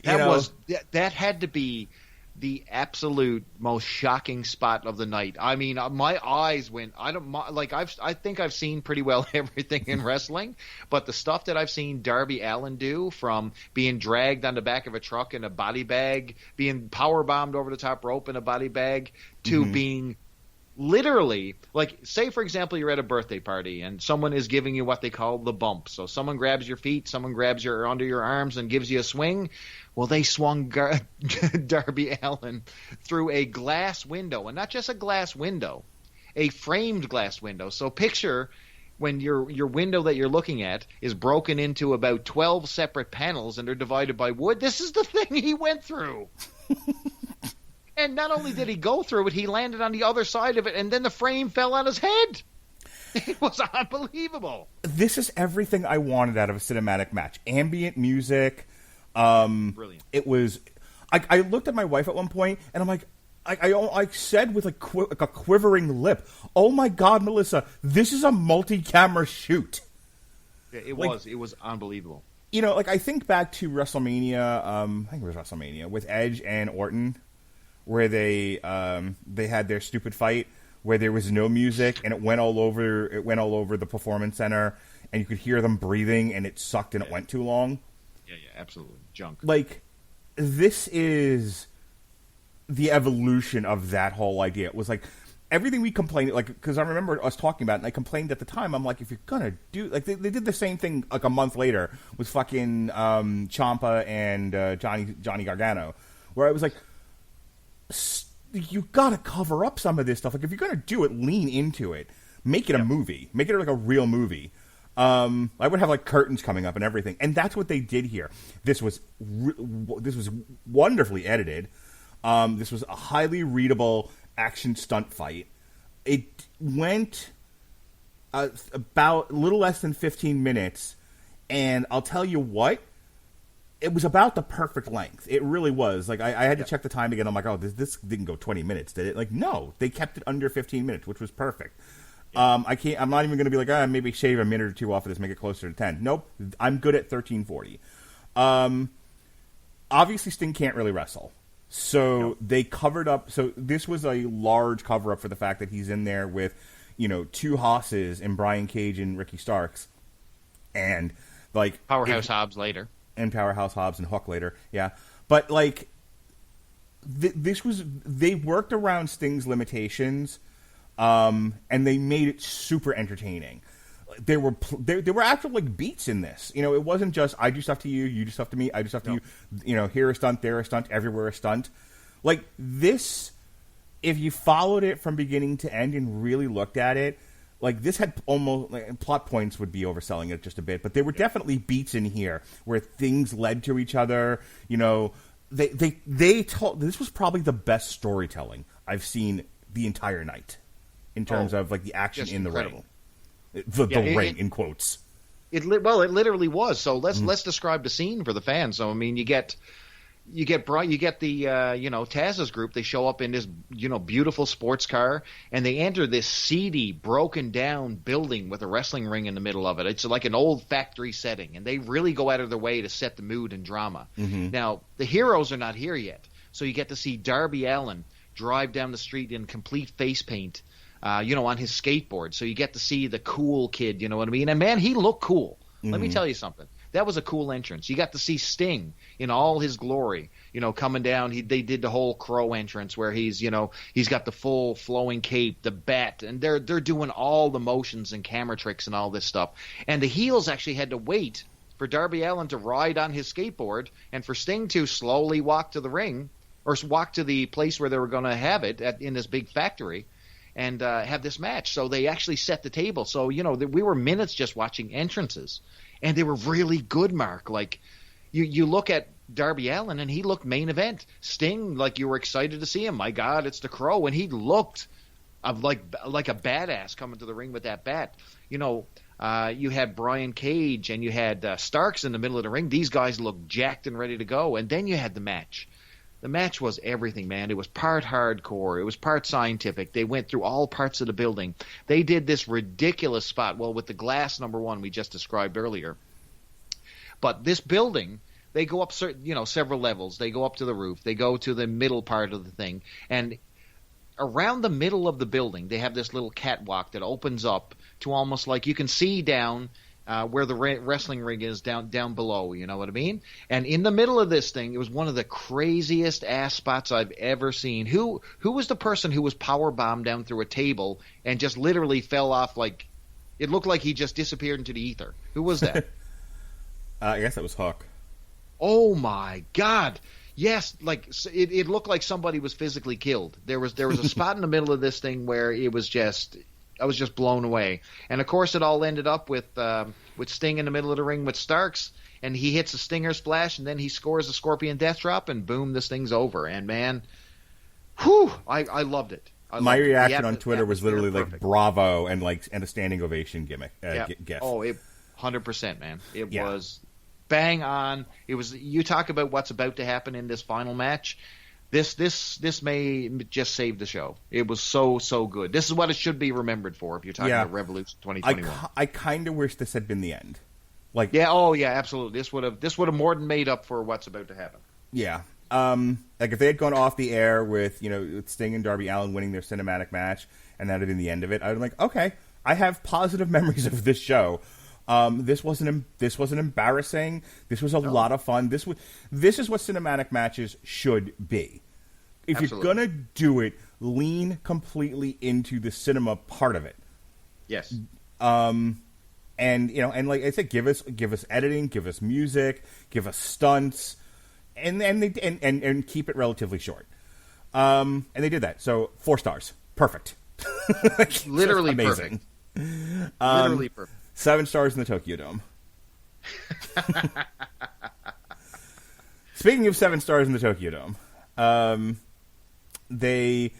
Oh, that had to be the absolute most shocking spot of the night. I mean, my eyes went. I think I've seen pretty well everything in wrestling, but the stuff that I've seen Darby Allin do, from being dragged on the back of a truck in a body bag, being power bombed over the top rope in a body bag, to being literally, like, say for example you're at a birthday party and someone is giving you what they call the bump. So someone grabs your feet, someone grabs your under your arms and gives you a swing. Well, they swung Darby Allin through a glass window, and not just a glass window, a framed glass window. So picture when your window that you're looking at is broken into about 12 separate panels and they're divided by wood. This is the thing he went through. And not only did he go through it, he landed on the other side of it, and then the frame fell on his head. It was unbelievable. This is everything I wanted out of a cinematic match. Ambient music. Brilliant. It was. I looked at my wife at one point, and I'm like, I said with like a quivering lip, "Oh my God, Melissa, this is a multi-camera shoot." Yeah, it was unbelievable. You know, like I think back to WrestleMania. I think it was WrestleMania with Edge and Orton, where they had their stupid fight where there was no music and it went all over the performance center and you could hear them breathing and it sucked and it went too long. Yeah, absolutely. Junk. Like, this is the evolution of that whole idea. It was like everything we complained, like, because I remember us talking about it and I complained at the time. I'm like, if you're gonna do, like, they did the same thing like a month later with fucking Ciampa and Johnny Gargano, where I was like, you gotta cover up some of this stuff. Like, if you're gonna do it, lean into it. Make it a movie. Make it like a real movie. I would have like curtains coming up and everything, and that's what they did here. This was wonderfully edited. This was a highly readable action stunt fight. It went about a little less than 15 minutes, and I'll tell you what. It was about the perfect length. It really was. Like, I had to check the time again. I'm like, oh, this didn't go 20 minutes, did it? Like, no. They kept it under 15 minutes, which was perfect. I'm not even going to be like, maybe shave a minute or two off of this, make it closer to 10. Nope. I'm good at 13:40. Obviously, Sting can't really wrestle. So they covered up. So this was a large cover-up for the fact that he's in there with, two Hosses and Brian Cage and Ricky Starks. And, like... Powerhouse Hobbs later. And Powerhouse Hobbs and Hook later, yeah. But, like, they worked around Sting's limitations, and they made it super entertaining. There were actual, like, beats in this. It wasn't just, I do stuff to you, you do stuff to me, I do stuff to you. Here a stunt, there a stunt, everywhere a stunt. Like, this, if you followed it from beginning to end and really looked at it, like, this had almost, like, plot points would be overselling it just a bit, but there were definitely beats in here where things led to each other. They told, this was probably the best storytelling I've seen the entire night in terms of, like, the action in the ring. The ring, in quotes. It literally was. So let's describe the scene for the fans. So, I mean, you get the Taz's group. They show up in this beautiful sports car, and they enter this seedy, broken down building with a wrestling ring in the middle of it. It's like an old factory setting, and they really go out of their way to set the mood and drama. Now, the heroes are not here yet, so you get to see Darby Allin drive down the street in complete face paint, on his skateboard. So you get to see the cool kid. You know what I mean? And man, he looked cool. Let me tell you something. That was a cool entrance. You got to see Sting in all his glory, coming down. They did the whole Crow entrance where he's got the full flowing cape, the bat, and they're doing all the motions and camera tricks and all this stuff. And the heels actually had to wait for Darby Allin to ride on his skateboard and for Sting to slowly walk to the ring, or walk to the place where they were going to have it in this big factory and have this match. So they actually set the table. So, we were minutes just watching entrances, and they were really good, Mark. Like, you look at Darby Allin, and he looked main event. Sting, like, you were excited to see him. My God, it's the Crow. And he looked like a badass coming to the ring with that bat. You had Brian Cage, and you had Starks in the middle of the ring. These guys looked jacked and ready to go. And then you had the match. The match was everything, man. It was part hardcore. It was part scientific. They went through all parts of the building. They did this ridiculous spot, with the glass number one we just described earlier. But this building, they go up several levels. They go up to the roof. They go to the middle part of the thing. And around the middle of the building, they have this little catwalk that opens up to almost like you can see down where the wrestling ring is down below, you know what I mean? And in the middle of this thing, it was one of the craziest ass spots I've ever seen. Who was the person who was power bombed down through a table and just literally fell off, like it looked like he just disappeared into the ether? Who was that? I guess that was Hook. Oh my God. Yes, like it looked like somebody was physically killed. There was a spot in the middle of this thing where I was just blown away. And of course, it all ended up with Sting in the middle of the ring with Starks, and he hits a Stinger Splash, and then he scores a Scorpion Death Drop, and boom, this thing's over. And man, whew, I loved it. My reaction on Twitter was literally like bravo and a standing ovation gimmick. GIF. Oh, 100%, man. It was bang on. It was. You talk about what's about to happen in this final match. This may just save the show. It was so good. This is what it should be remembered for if you're talking about Revolution 2021. I kind of wish this had been the end. Absolutely. This would have more than made up for what's about to happen. Yeah. If they had gone off the air with Sting and Darby Allin winning their cinematic match and that had been the end of it, I'd be like, okay, I have positive memories of this show. This wasn't embarrassing. This was a lot of fun. This is what cinematic matches should be. If You're gonna do it, lean completely into the cinema part of it. Yes. And like I said, give us editing, give us music, give us stunts, and keep it relatively short. And they did that. So 4 stars, perfect. Literally amazing. Perfect. Literally perfect. 7 stars in the Tokyo Dome. Speaking of 7 stars in the Tokyo Dome, they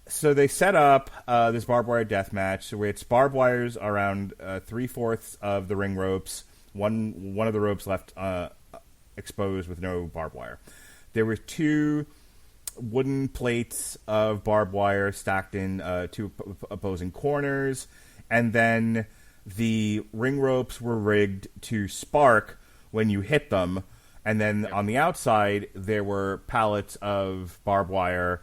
set up this barbed wire death match, where it's barbed wires around 3/4 of the ring ropes. One of the ropes left exposed with no barbed wire. There were 2 wooden plates of barbed wire stacked in 2 opposing corners, and then the ring ropes were rigged to spark when you hit them, and then on the outside there were pallets of barbed wire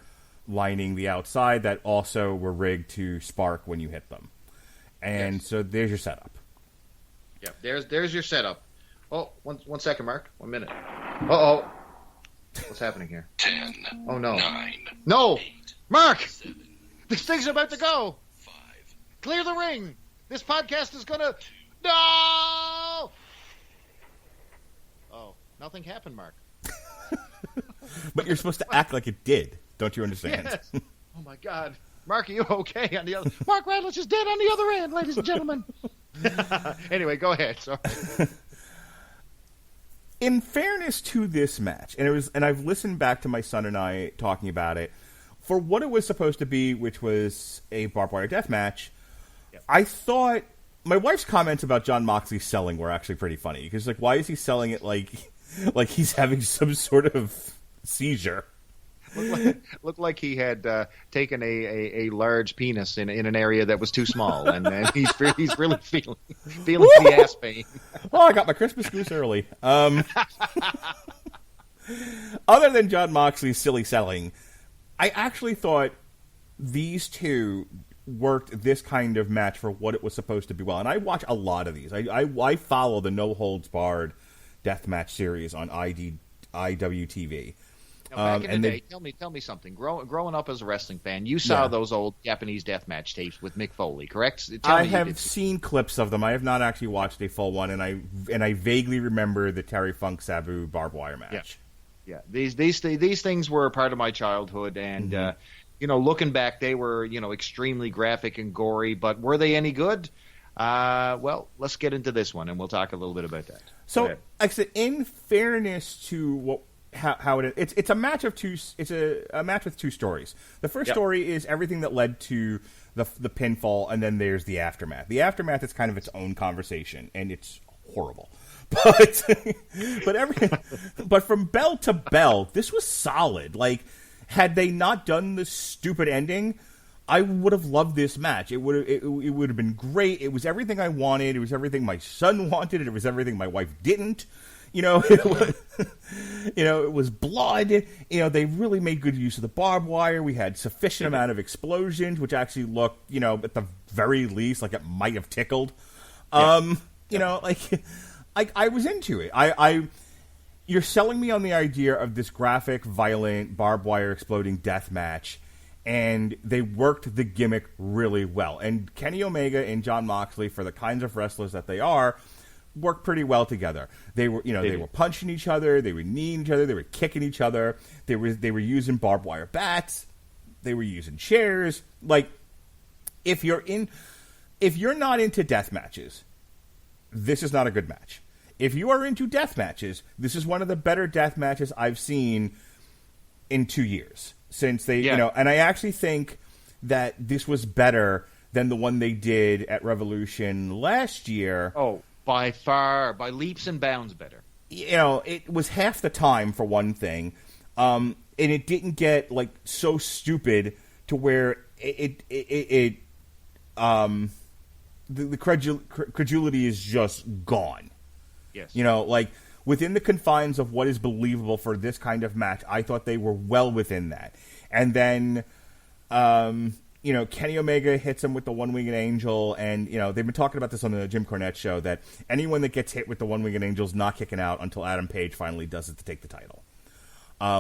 lining the outside that also were rigged to spark when you hit them. And so there's your setup. Yeah, there's your setup. Oh, one second, Mark. 1 minute. Uh-oh. What's happening here? 10. Oh, no. 9. No! 8, Mark! 7, This thing's about to go! 5. Clear the ring! This podcast is gonna... No! Oh, nothing happened, Mark. But you're supposed to act like it did. Don't you understand? Yes. Oh, my God. Mark, are you okay on the other... Mark Radulich is dead on the other end, ladies and gentlemen. Anyway, go ahead. Sorry. In fairness to this match, and I've listened back to my son and I talking about it, for what it was supposed to be, which was a barbed wire death match, yep. I thought my wife's comments about Jon Moxley selling were actually pretty funny, because why is he selling it like he's having some sort of seizure? Looked like he had taken a large penis in an area that was too small, and he's really feeling the ass pain. Well, I got my Christmas goose early. Other than Jon Moxley's silly selling, I actually thought these two worked this kind of match for what it was supposed to be well. And I watch a lot of these. I follow the No Holds Barred deathmatch series on IWTV. Now, back in the day, tell me something. Growing up as a wrestling fan, you saw those old Japanese deathmatch tapes with Mick Foley, correct? I have seen clips of them. I have not actually watched a full one, and I vaguely remember the Terry Funk Sabu barbed wire match. Yeah, these things were a part of my childhood, and looking back, they were extremely graphic and gory. But were they any good? Well, let's get into this one, and we'll talk a little bit about that. So, like I said, in fairness to how it's a match of two. It's a match with two stories. The first story is everything that led to the pinfall, and then there's the aftermath. The aftermath is kind of its own conversation, and it's horrible. But from bell to bell, this was solid. Like, had they not done the stupid ending, I would have loved this match. It would have been great. It was everything I wanted. It was everything my son wanted. It was everything my wife didn't. It was blood. They really made good use of the barbed wire. We had sufficient amount of explosions, which actually looked, at the very least, like it might have tickled. I was into it. You're selling me on the idea of this graphic, violent, barbed wire exploding death match, and they worked the gimmick really well. And Kenny Omega and Jon Moxley, for the kinds of wrestlers that they are, worked pretty well together. They were, they were punching each other, they were kneeing each other, they were kicking each other. They were using barbed wire bats, they were using chairs. Like, if you're not into death matches, this is not a good match. If you are into death matches, this is one of the better death matches I've seen in 2 years since they, and I actually think that this was better than the one they did at Revolution last year. Oh, by far, by leaps and bounds better. It was half the time, for one thing, and it didn't get like so stupid to where the credulity is just gone. Yes. Like, within the confines of what is believable for this kind of match, I thought they were well within that. And then, Kenny Omega hits him with the one-winged angel, and, they've been talking about this on the Jim Cornette show, that anyone that gets hit with the one-winged angel is not kicking out until Adam Page finally does it to take the title,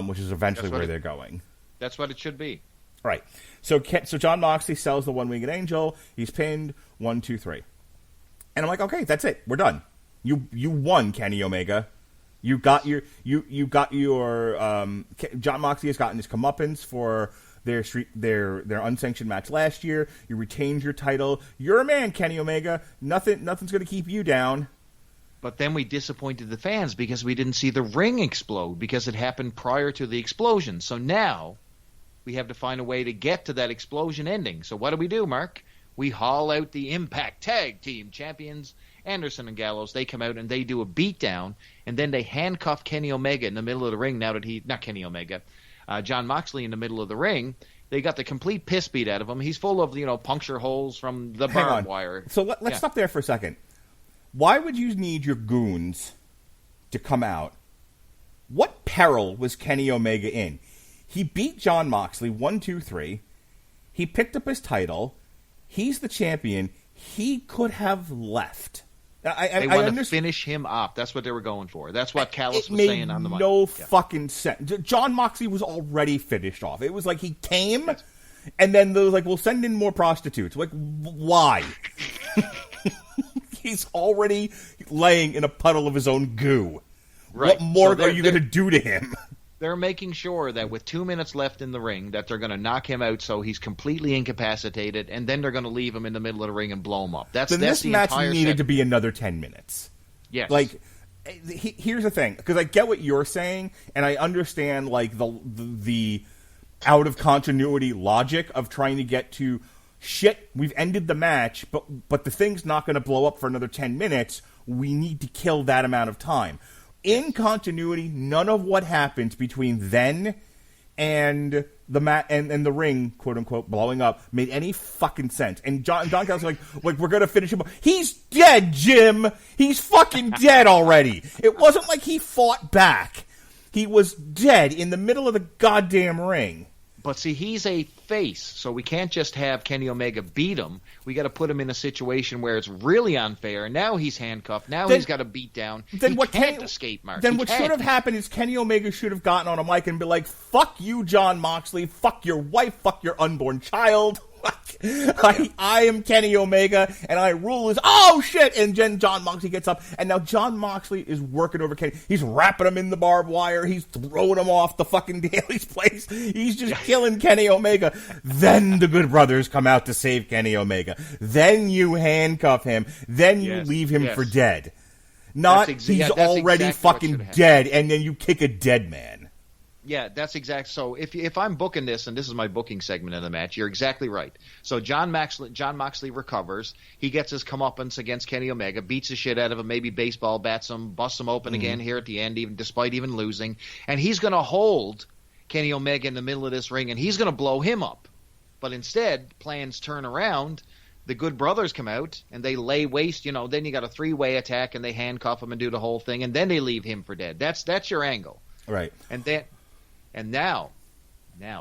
which is eventually where they're going. That's what it should be. Right. So Jon Moxley sells the one-winged angel. He's pinned 1, 2, 3. And I'm like, okay, that's it. We're done. You won, Kenny Omega. You got your Jon Moxley has gotten his comeuppance for their unsanctioned match last year. You retained your title. You're a man, Kenny Omega. Nothing's going to keep you down. But then we disappointed the fans because we didn't see the ring explode because it happened prior to the explosion. So now we have to find a way to get to that explosion ending. So what do, Mark? We haul out the Impact Tag Team Champions, Anderson and Gallows. They come out and they do a beatdown, and then they handcuff Kenny Omega in the middle of the ring. Now that not Kenny Omega, Jon Moxley in the middle of the ring. They got the complete piss beat out of him. He's full of puncture holes from the barbed wire. So let's stop there for a second. Why would you need your goons to come out? What peril was Kenny Omega in? He beat Jon Moxley 1, 2, 3. He picked up his title. He's the champion. He could have left. They want to finish him up. That's what they were going for. That's what Callis was saying on the mic. No fucking sense. Jon Moxley was already finished off. It was like he came, and then they were like, we'll send in more prostitutes. Like, why? He's already laying in a puddle of his own goo. Right. What more are you going to do to him? They're making sure that with 2 minutes left in the ring that they're going to knock him out so he's completely incapacitated, and then they're going to leave him in the middle of the ring and blow him up. That's this the match entire needed to be another 10 minutes. Yes. Like, here's the thing, because I get what you're saying, and I understand like the out of continuity logic of trying to get to shit. We've ended the match, but the thing's not going to blow up for another 10 minutes. We need to kill that amount of time. In continuity, none of what happens between then and the and the ring, quote unquote, blowing up made any fucking sense. And Don Callis was like, we're gonna finish him. He's dead, Jim. He's fucking dead already. It wasn't like he fought back. He was dead in the middle of the goddamn ring. But see, he's a face, so we can't just have Kenny Omega beat him. We got to put him in a situation where it's really unfair. Now he's handcuffed. Now he's got a beat down. Then he can't escape, Mark. Then what should have happened is Kenny Omega should have gotten on a mic and be like, fuck you, Jon Moxley. Fuck your wife. Fuck your unborn child. I am Kenny Omega, and I rule this. Oh shit! And then Jon Moxley gets up, and now Jon Moxley is working over Kenny. He's wrapping him in the barbed wire. He's throwing him off the fucking Daly's place. He's just killing Kenny Omega. Then the Good Brothers come out to save Kenny Omega. Then you handcuff him. Then you leave him for dead. Not he's already exactly fucking dead, and then you kick a dead man. Yeah, that's exact. So if I'm booking this, and this is my booking segment of the match, you're exactly right. So Jon Moxley recovers. He gets his comeuppance against Kenny Omega, beats the shit out of him, maybe baseball bats him, busts him open again here at the end, even despite even losing. And he's going to hold Kenny Omega in the middle of this ring, and he's going to blow him up. But instead, plans turn around. The Good Brothers come out, and they lay waste. Then you got a three-way attack, and they handcuff him and do the whole thing, and then they leave him for dead. That's your angle. Right. And now,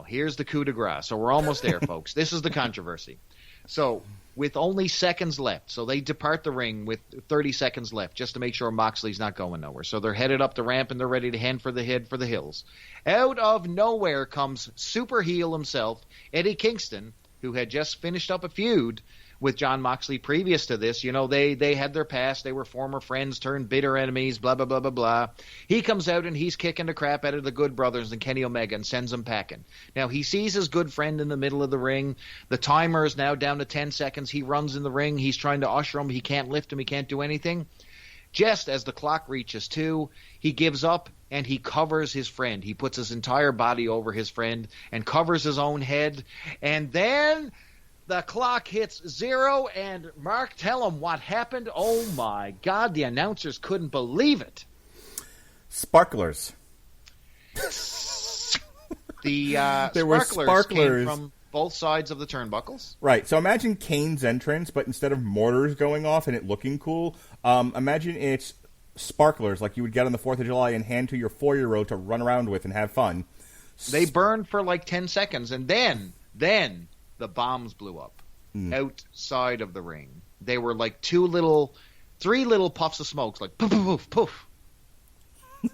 here's the coup de grace. So we're almost there, folks. This is the controversy. So with only seconds left, so they depart the ring with 30 seconds left just to make sure Moxley's not going nowhere. So they're headed up the ramp, and they're ready to head for the hills. Out of nowhere comes super heel himself, Eddie Kingston, who had just finished up a feud with Jon Moxley previous to this. They had their past. They were former friends turned bitter enemies, blah, blah, blah, blah, blah. He comes out and he's kicking the crap out of the Good Brothers and Kenny Omega and sends them packing. Now, he sees his good friend in the middle of the ring. The timer is now down to 10 seconds. He runs in the ring. He's trying to usher him. He can't lift him. He can't do anything. Just as the clock reaches 2, he gives up and he covers his friend. He puts his entire body over his friend and covers his own head. And then the clock hits 0, and Mark, tell him what happened. Oh, my God, the announcers couldn't believe it. Sparklers. There were sparklers came from both sides of the turnbuckles. Right, so imagine Kane's entrance, but instead of mortars going off and it looking cool, imagine it's sparklers like you would get on the 4th of July and hand to your 4-year-old to run around with and have fun. They burned for like 10 seconds, and then the bombs blew up outside of the ring. They were like 3 little puffs of smokes, like poof, poof, poof.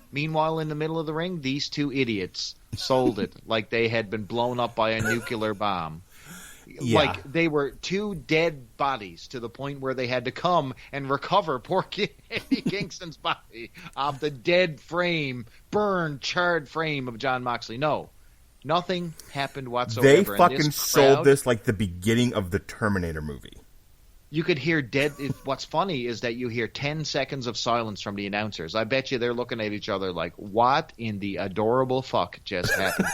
Meanwhile, in the middle of the ring, these 2 idiots sold it like they had been blown up by a nuclear bomb. Yeah. Like they were 2 dead bodies to the point where they had to come and recover poor Eddie Kingston's body off the dead frame, burned, charred frame of Jon Moxley. No. Nothing happened whatsoever. They fucking sold this like the beginning of the Terminator movie. You could hear what's funny is that you hear 10 seconds of silence from the announcers. I bet you they're looking at each other like, what in the adorable fuck just happened?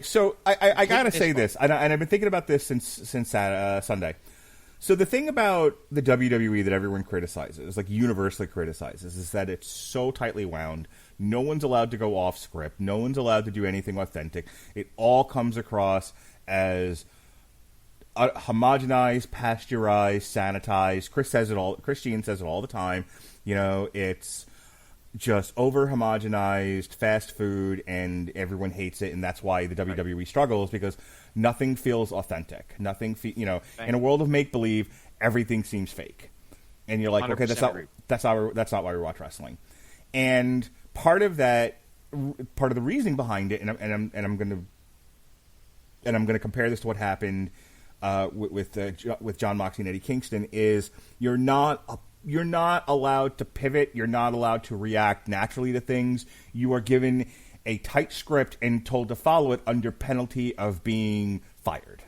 So I gotta say this, and I've been thinking about this since Sunday. So the thing about the WWE that everyone criticizes, like universally criticizes, is that it's so tightly wound. No one's allowed to go off script. No one's allowed to do anything authentic. It all comes across as homogenized, pasteurized, sanitized. Christian says it all the time. It's just over-homogenized fast food, and everyone hates it, and that's why the WWE struggles, because nothing feels authentic. In a world of make-believe, everything seems fake. And you're like, okay, that's not why we watch wrestling. And part of the reasoning behind it, and I'm going to compare this to what happened with Jon Moxley and Eddie Kingston, is you're not allowed to pivot. You're not allowed to react naturally to things. You are given a tight script and told to follow it under penalty of being fired.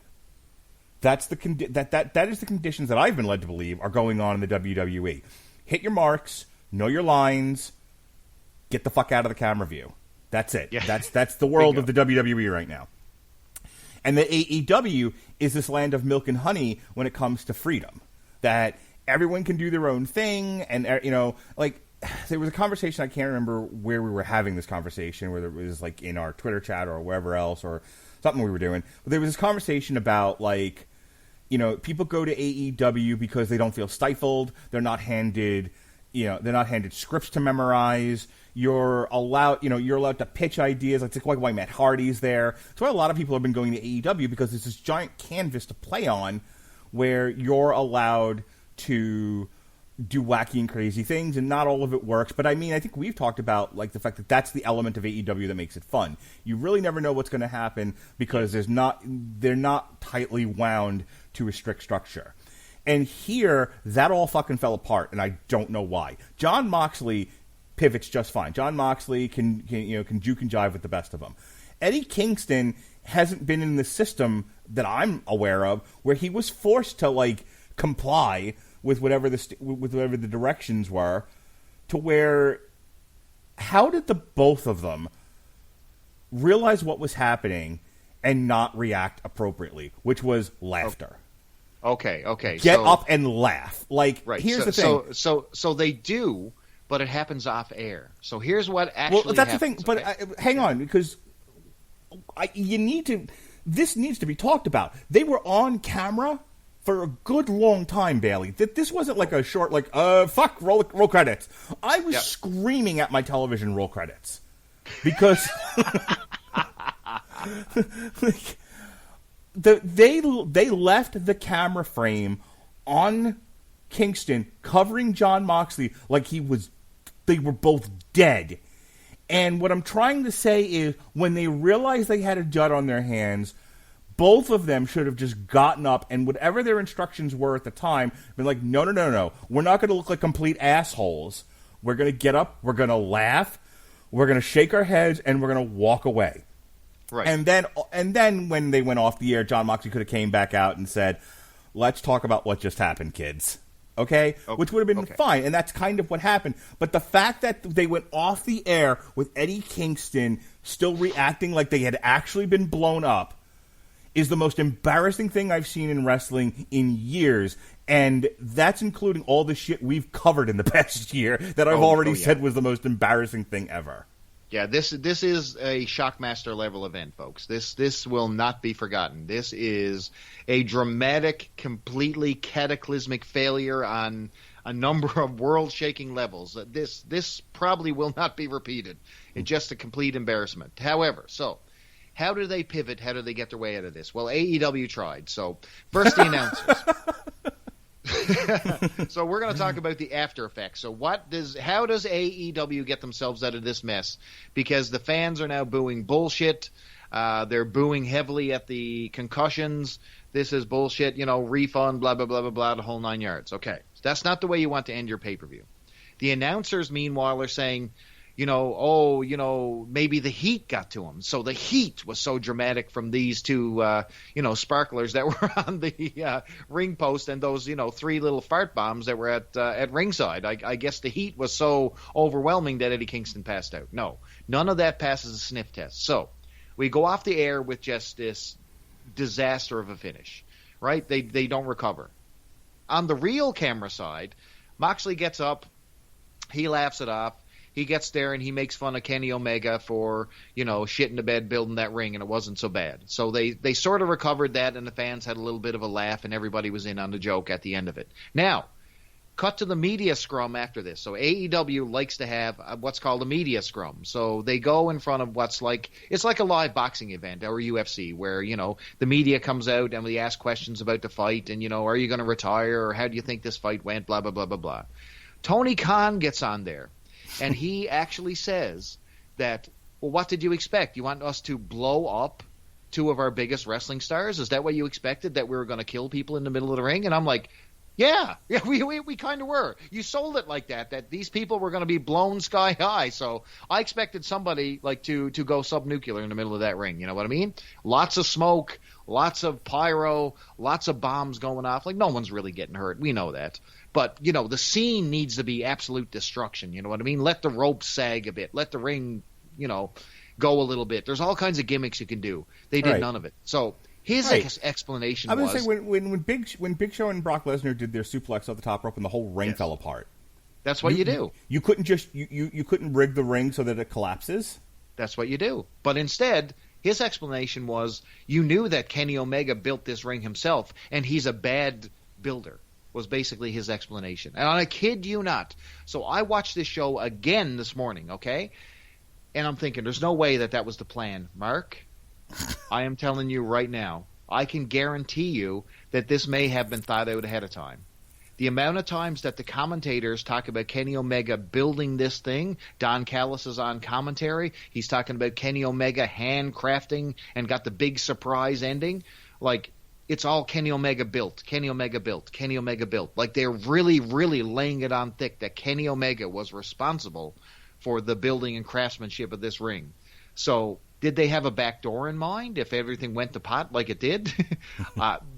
That's that is the conditions that I've been led to believe are going on in the WWE. Hit your marks, know your lines, get the fuck out of the camera view. That's it. Yeah. That's the world of the WWE right now. And the AEW is this land of milk and honey when it comes to freedom. That everyone can do their own thing, and there was a conversation, I can't remember where we were having this conversation, whether it was like in our Twitter chat or wherever else or something we were doing. But there was this conversation about people go to AEW because they don't feel stifled. They're not handed scripts to memorize. You're allowed to pitch ideas. It's like why Matt Hardy's there. That's why a lot of people have been going to AEW, because it's this giant canvas to play on where you're allowed to do wacky and crazy things, and not all of it works. But I mean, I think we've talked about like the fact that that's the element of AEW that makes it fun. You really never know what's going to happen because they're not tightly wound to a strict structure. And here, that all fucking fell apart, and I don't know why. Jon Moxley pivots just fine. Jon Moxley can juke and jive with the best of them. Eddie Kingston hasn't been in the system that I'm aware of where he was forced to like comply with whatever the directions were, to where how did the both of them realize what was happening and not react appropriately, which was laughter. Okay. Get up and laugh. Like, right. Here's the thing. So they do, but it happens off air. So here's what actually happens. Well, that's the thing. But hang on, because this needs to be talked about. They were on camera for a good long time, Bailey. This wasn't like a short, like, fuck, roll credits. I was screaming at my television, roll credits. Because like, they left the camera frame on Kingston covering Jon Moxley like they were both dead. And what I'm trying to say is, when they realized they had a dud on their hands, both of them should have just gotten up and whatever their instructions were at the time, been like, no. We're not going to look like complete assholes. We're going to get up, we're going to laugh, we're going to shake our heads, and we're going to walk away. Right. And then when they went off the air, Jon Moxley could have came back out and said, let's talk about what just happened, kids. Okay? Which would have been fine, and that's kind of what happened. But the fact that they went off the air with Eddie Kingston still reacting like they had actually been blown up is the most embarrassing thing I've seen in wrestling in years, and that's including all the shit we've covered in the past year that I've already said was the most embarrassing thing ever. Yeah, this is a Shockmaster level event, folks. This will not be forgotten. This is a dramatic, completely cataclysmic failure on a number of world-shaking levels. This probably will not be repeated. It's just a complete embarrassment. However, how do they pivot? How do they get their way out of this? Well, AEW tried. So first, the announcers. So we're going to talk about the after effects. So how does AEW get themselves out of this mess? Because the fans are now booing bullshit. They're booing heavily at the concussions. This is bullshit, refund, blah, blah, blah, blah, blah, the whole 9 yards. Okay. So that's not the way you want to end your pay-per-view. The announcers, meanwhile, are saying, maybe the heat got to him. So the heat was so dramatic from these two, sparklers that were on the ring post and those, 3 little fart bombs that were at ringside. I guess the heat was so overwhelming that Eddie Kingston passed out. No, none of that passes a sniff test. So we go off the air with just this disaster of a finish, right? They don't recover. On the real camera side, Moxley gets up, he laughs it off. He gets there and he makes fun of Kenny Omega for, shit in the bed building that ring, and it wasn't so bad. So they sort of recovered that, and the fans had a little bit of a laugh, and everybody was in on the joke at the end of it. Now, cut to the media scrum after this. So AEW likes to have what's called a media scrum. So they go in front of it's like a live boxing event or UFC where, the media comes out and we ask questions about the fight and, are you going to retire or how do you think this fight went, blah, blah, blah, blah, blah. Tony Khan gets on there. And he actually says that, well, what did you expect? You want us to blow up 2 of our biggest wrestling stars? Is that what you expected, that we were going to kill people in the middle of the ring? And I'm like, yeah, we kind of were. You sold it like that these people were going to be blown sky high. So I expected somebody like to go subnuclear in the middle of that ring. You know what I mean? Lots of smoke, lots of pyro, lots of bombs going off. Like, no one's really getting hurt. We know that. But, the scene needs to be absolute destruction. You know what I mean? Let the rope sag a bit. Let the ring, go a little bit. There's all kinds of gimmicks you can do. They did none of it. So his explanation was... I was going to say, when Big Show and Brock Lesnar did their suplex off the top rope and the whole ring fell apart. That's what you do. You couldn't just... You couldn't rig the ring so that it collapses? That's what you do. But instead... His explanation was, you knew that Kenny Omega built this ring himself, and he's a bad builder, was basically his explanation. And I kid you not. So I watched this show again this morning, okay? And I'm thinking, there's no way that was the plan. Mark, I am telling you right now, I can guarantee you that this may have been thought out ahead of time. The amount of times that the commentators talk about Kenny Omega building this thing, Don Callis is on commentary. He's talking about Kenny Omega handcrafting and got the big surprise ending. Like, it's all Kenny Omega built, Kenny Omega built, Kenny Omega built. Like, they're really, really laying it on thick that Kenny Omega was responsible for the building and craftsmanship of this ring. So did they have a back door in mind if everything went to pot like it did?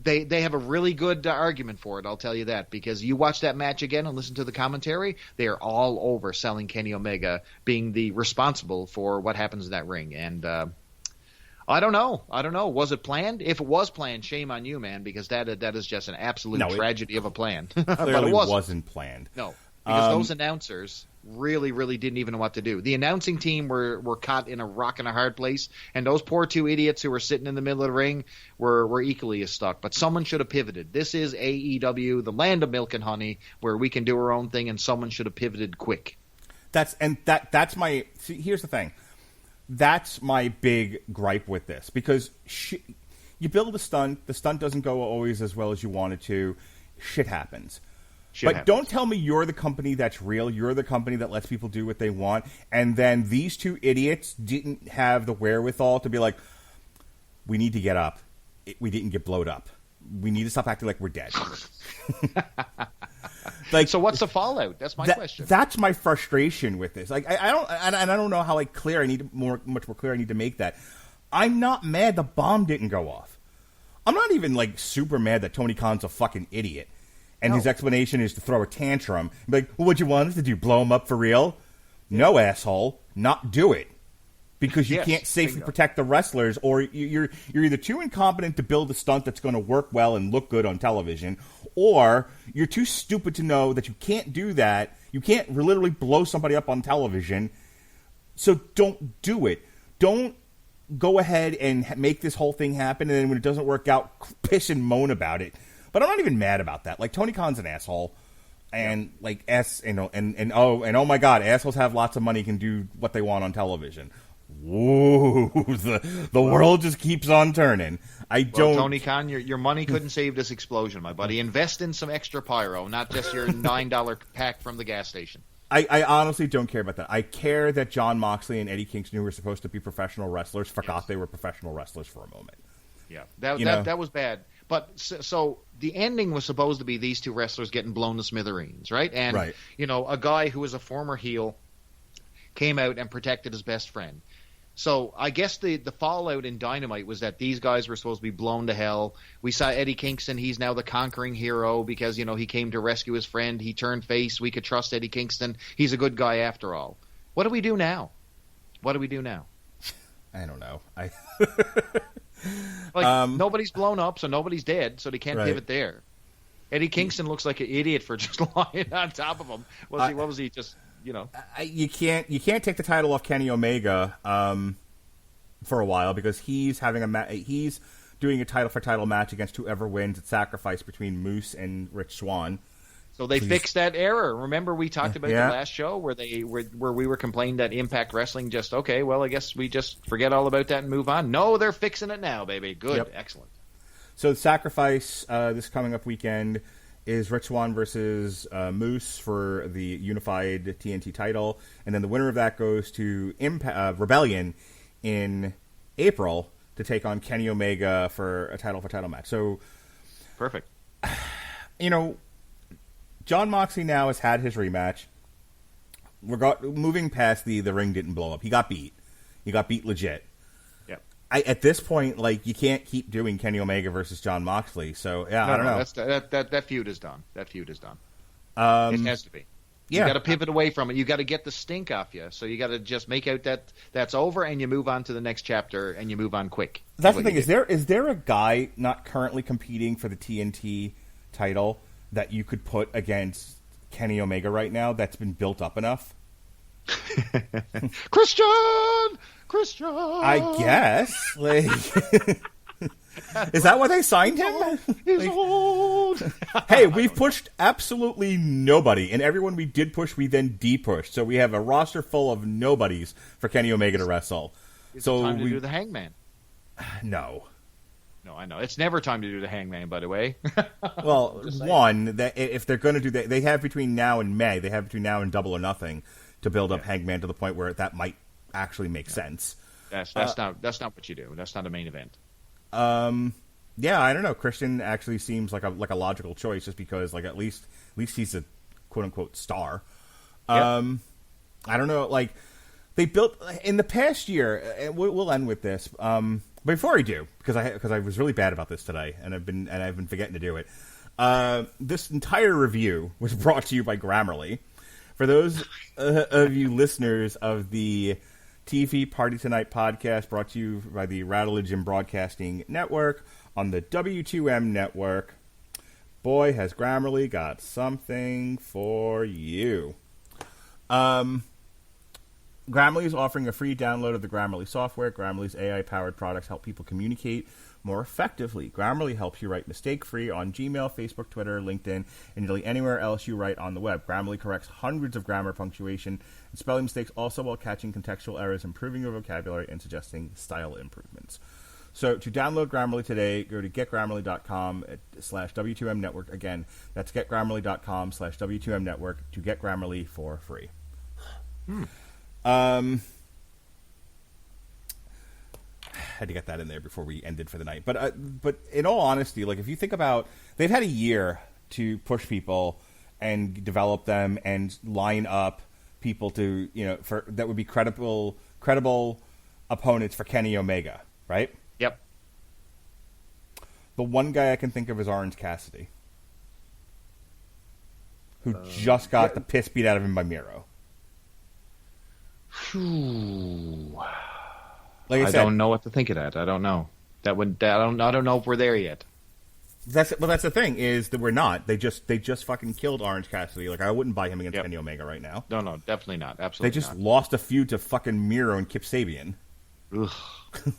They have a really good argument for it, I'll tell you that, because you watch that match again and listen to the commentary, they are all over selling Kenny Omega being the responsible for what happens in that ring. And I don't know. Was it planned? If it was planned, shame on you, man, because that is just an absolute tragedy of a plan. But Clearly it wasn't planned. No, because those announcers really, really didn't even know what to do. The announcing team were caught in a rock and a hard place, and those poor two idiots who were sitting in the middle of the ring were equally as stuck. But someone should have pivoted. This is AEW, the land of milk and honey, where we can do our own thing, and someone should have pivoted quick. That's my. See, here's the thing. That's my big gripe with this, because you build a stunt, the stunt doesn't go always as well as you want it to. Shit happens. Don't tell me you're the company that's real. You're the company that lets people do what they want. And then these two idiots didn't have the wherewithal to be like, we need to get up. We didn't get blowed up. We need to stop acting like we're dead. Like, so what's the fallout? That's my question. That's my frustration with this. Like, I don't know how clear I need much more clear I need to make that. I'm not mad the bomb didn't go off. I'm not even like super mad that Tony Khan's a fucking idiot. And his explanation is to throw a tantrum. Be like, well, what'd you want us to do? Blow him up for real? No, asshole. Not do it. Because you can't safely protect the wrestlers, or you're either too incompetent to build a stunt that's going to work well and look good on television, or you're too stupid to know that you can't do that. You can't literally blow somebody up on television. So don't do it. Don't go ahead and make this whole thing happen, and then when it doesn't work out, piss and moan about it. But I'm not even mad about that. Like, Tony Khan's an asshole, and and oh my God, assholes have lots of money, can do what they want on television. Whoa, the world just keeps on turning. Tony Khan, your money couldn't save this explosion, my buddy. Invest in some extra pyro, not just your $9 pack from the gas station. I honestly don't care about that. I care that Jon Moxley and Eddie Kingston, who were supposed to be professional wrestlers, forgot they were professional wrestlers for a moment. Yeah, that was bad. But so the ending was supposed to be these two wrestlers getting blown to smithereens, right? And, a guy who was a former heel came out and protected his best friend. So I guess the fallout in Dynamite was that these guys were supposed to be blown to hell. We saw Eddie Kingston. He's now the conquering hero because, he came to rescue his friend. He turned face. We could trust Eddie Kingston. He's a good guy after all. What do we do now? I don't know. Nobody's blown up, so nobody's dead, so they can't pivot there. Eddie Kingston looks like an idiot for just lying on top of him. What was he just, You can't take the title off Kenny Omega for a while, because he's having he's doing a title for title match against whoever wins at Sacrifice between Moose and Rich Swann. So they fixed that error. Remember we talked about the last show where we were complaining that Impact Wrestling just, okay, well, I guess we just forget all about that and move on. No, they're fixing it now, baby. Good. Excellent. So the Sacrifice this coming up weekend is Rich Swann versus Moose for the unified TNT title. And then the winner of that goes to Rebellion in April to take on Kenny Omega for a title match. So, perfect. Jon Moxley now has had his rematch. Moving past the ring didn't blow up. He got beat. He got beat legit. Yep. At this point, you can't keep doing Kenny Omega versus Jon Moxley. So, I don't know. That feud is done. That feud is done. It has to be. You got to pivot away from it. You got to get the stink off you. So you got to just make out that that's over, and you move on to the next chapter, and you move on quick. That's the thing. Is there a guy not currently competing for the TNT title that you could put against Kenny Omega right now that's been built up enough? Christian! I guess. Is that why they signed him? He's old. Hey, we've pushed absolutely nobody, and everyone we did push, we then de-pushed. So we have a roster full of nobodies for Kenny Omega to wrestle. It's time to do the Hangman. No. No, I know. It's never time to do the Hangman, by the way. Well, one, that if they're going to do that, they have between now and May, they have between now and Double or Nothing to build up Hangman to the point where that might actually make sense. That's not what you do. That's not a main event. Yeah, I don't know. Christian actually seems like a logical choice, just because at least he's a quote unquote star. I don't know. Like, they built in the past year, and we'll end with this. Before I do, because I was really bad about this today, and I've been forgetting to do it. This entire review was brought to you by Grammarly. For those of you listeners of the TV Party Tonight podcast, brought to you by the Radulich and Broadcasting Network on the W2M network, boy, has Grammarly got something for you. Grammarly is offering a free download of the Grammarly software. Grammarly's AI-powered products help people communicate more effectively. Grammarly helps you write mistake-free on Gmail, Facebook, Twitter, LinkedIn, and nearly anywhere else you write on the web. Grammarly corrects hundreds of grammar, punctuation, and spelling mistakes, also while catching contextual errors, improving your vocabulary, and suggesting style improvements. So to download Grammarly today, go to getgrammarly.com/W2M network. Again, that's getgrammarly.com/W2M network to get Grammarly for free. Had to get that in there before we ended for the night. But in all honesty, if you think about, they've had a year to push people and develop them and line up people to for that would be credible opponents for Kenny Omega, right? Yep. The one guy I can think of is Orange Cassidy, who just got the piss beat out of him by Miro. Like I said, don't know what to think of that. I don't know. I don't know if we're there yet. That's the thing, is that we're not. They just fucking killed Orange Cassidy. I wouldn't buy him against Kenny Omega right now. No, definitely not. Absolutely. They just not. lost a feud to fucking Miro and Kip Sabian. Ugh.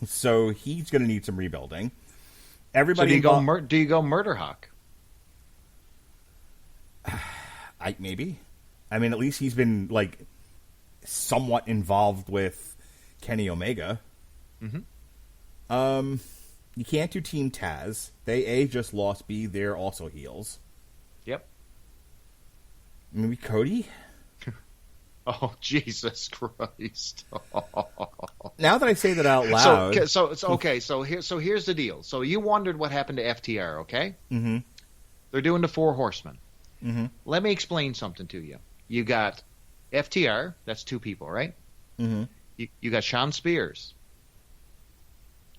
So he's going to need some rebuilding. Everybody, so do you go Murder Hawk? Maybe. I mean, at least he's been somewhat involved with Kenny Omega. Mm-hmm. You can't do Team Taz. They just lost. B, they're also heels. Yep. Maybe Cody. Oh, Jesus Christ! Now that I say that out loud, so here's the deal. So you wondered what happened to FTR, okay? Mm-hmm. They're doing the Four Horsemen. Mm-hmm. Let me explain something to you. You got FTR. That's two people, right? Mm-hmm. You got Sean Spears.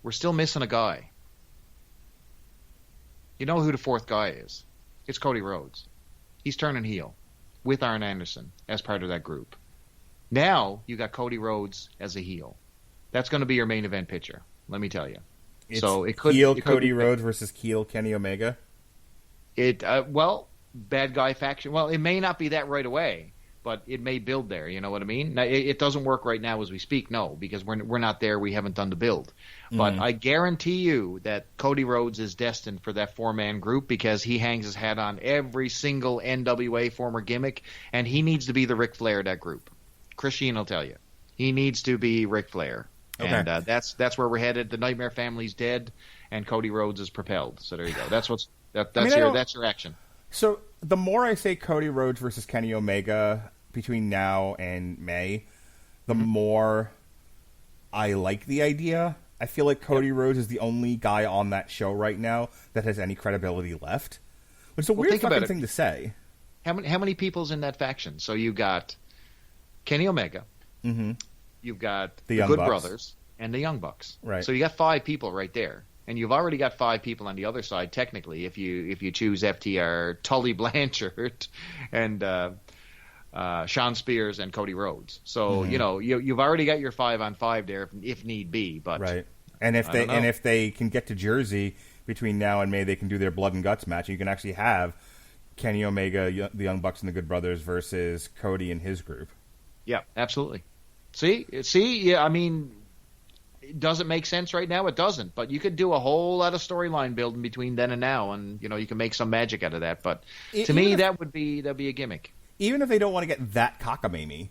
We're still missing a guy. You know who the fourth guy is? It's Cody Rhodes. He's turning heel with Arn Anderson as part of that group. Now you got Cody Rhodes as a heel. That's going to be your main event picture. Let me tell you. It's so it could heel Cody Rhodes versus heel Kenny Omega. Bad guy faction. Well, it may not be that right away, but it may build there. You know what I mean? Now, it doesn't work right now as we speak, no, because we're not there. We haven't done the build. But I guarantee you that Cody Rhodes is destined for that four-man group because he hangs his hat on every single NWA former gimmick, and he needs to be the Ric Flair of that group. Chris Sheehan will tell you. He needs to be Ric Flair. Okay. And that's where we're headed. The Nightmare Family's dead, and Cody Rhodes is propelled. So there you go. That's your action. So the more I say Cody Rhodes versus Kenny Omega between now and May, the more I like the idea. I feel like Cody Rhodes is the only guy on that show right now that has any credibility left. Which is a weird fucking thing to say. How many people's in that faction? So you got Kenny Omega. Mm-hmm. You've got the Good Bucks. Brothers and the Young Bucks. Right. So you got 5 people right there. And you've already got 5 people on the other side, technically, if you choose FTR, Tully Blanchard, and Sean Spears and Cody Rhodes. So you've already got your 5-on-5 there if need be. But right, and if they can get to Jersey between now and May, they can do their blood and guts match. And you can actually have Kenny Omega, the Young Bucks, and the Good Brothers versus Cody and his group. Yeah, absolutely. See, yeah, I mean. Does it make sense right now? It doesn't. But you could do a whole lot of storyline building between then and now, and you can make some magic out of that. But to me, that'd be a gimmick. Even if they don't want to get that cockamamie,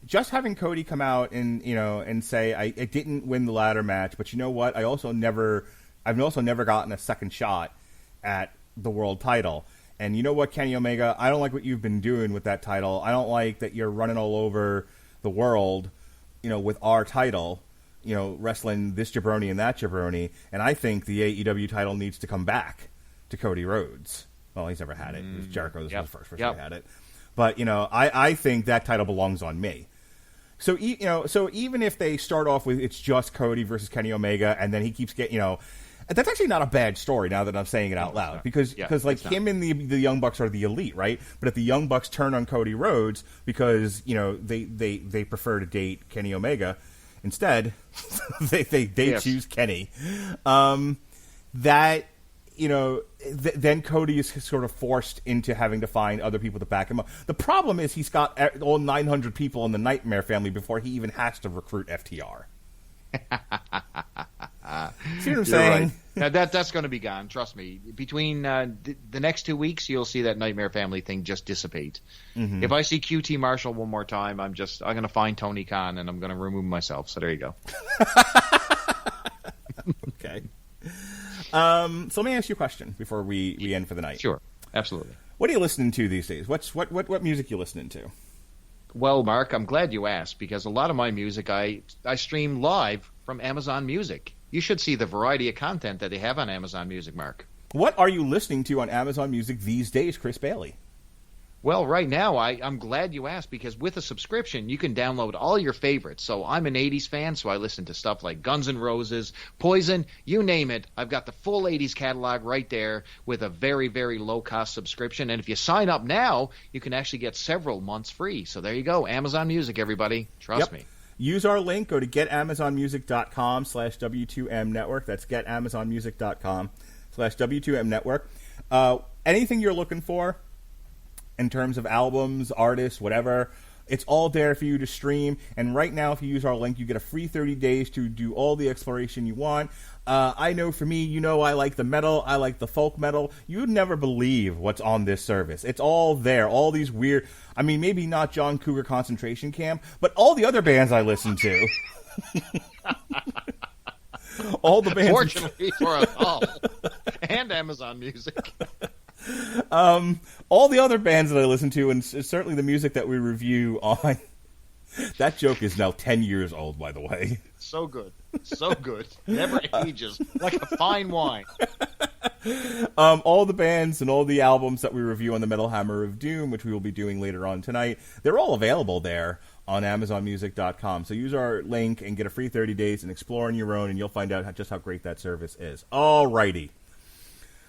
just having Cody come out and and say, I didn't win the ladder match, but you know what? I also never I've also never gotten a second shot at the world title. And you know what, Kenny Omega? I don't like what you've been doing with that title. I don't like that you're running all over the world, with our title, wrestling this jabroni and that jabroni. And I think the AEW title needs to come back to Cody Rhodes. Well, he's never had it. It was Jericho. This was the first person who had it. But, I think that title belongs on me. So, so even if they start off with it's just Cody versus Kenny Omega, and then he keeps getting, that's actually not a bad story now that I'm saying it out loud. Because him and the Young Bucks are the elite, right? But if the Young Bucks turn on Cody Rhodes because, they prefer to date Kenny Omega instead, they choose Kenny. Then Cody is sort of forced into having to find other people to back him up. The problem is he's got all 900 people in the Nightmare family before he even has to recruit FTR. See what I'm saying? Right. That's going to be gone. Trust me. Between the next 2 weeks, you'll see that Nightmare family thing just dissipate. Mm-hmm. If I see QT Marshall one more time, I'm going to find Tony Khan and I'm going to remove myself. So there you go. Okay. So let me ask you a question before we end for the night. Sure, absolutely. What are you listening to these days? What music are you listening to? Well, Mark, I'm glad you asked because a lot of my music I stream live from Amazon Music. You should see the variety of content that they have on Amazon Music, Mark. What are you listening to on Amazon Music these days, Chris Bailey? Well, right now, I'm glad you asked because with a subscription, you can download all your favorites. So I'm an 80s fan, so I listen to stuff like Guns N' Roses, Poison, you name it. I've got the full 80s catalog right there with a very, very low-cost subscription. And if you sign up now, you can actually get several months free. So there you go. Amazon Music, everybody. Trust me. Use our link. Go to getamazonmusic.com/W2M Network. That's getamazonmusic.com/W2M Network. Anything you're looking for in terms of albums, artists, whatever, it's all there for you to stream. And right now, if you use our link, you get a free 30 days to do all the exploration you want. I know for me, I like the metal. I like the folk metal. You'd never believe what's on this service. It's all there. All these weird, maybe not John Cougar Concentration Camp, but all the other bands I listen to. All the bands. Fortunately for us all. And Amazon Music. All the other bands that I listen to, and certainly the music that we review on. That joke is now 10 years old, by the way. So good. So good. Never ages. Like a fine wine. All the bands and all the albums that we review on the Metal Hammer of Doom, which we will be doing later on tonight, they're all available there on AmazonMusic.com. So use our link and get a free 30 days and explore on your own, and you'll find out just how great that service is. All righty.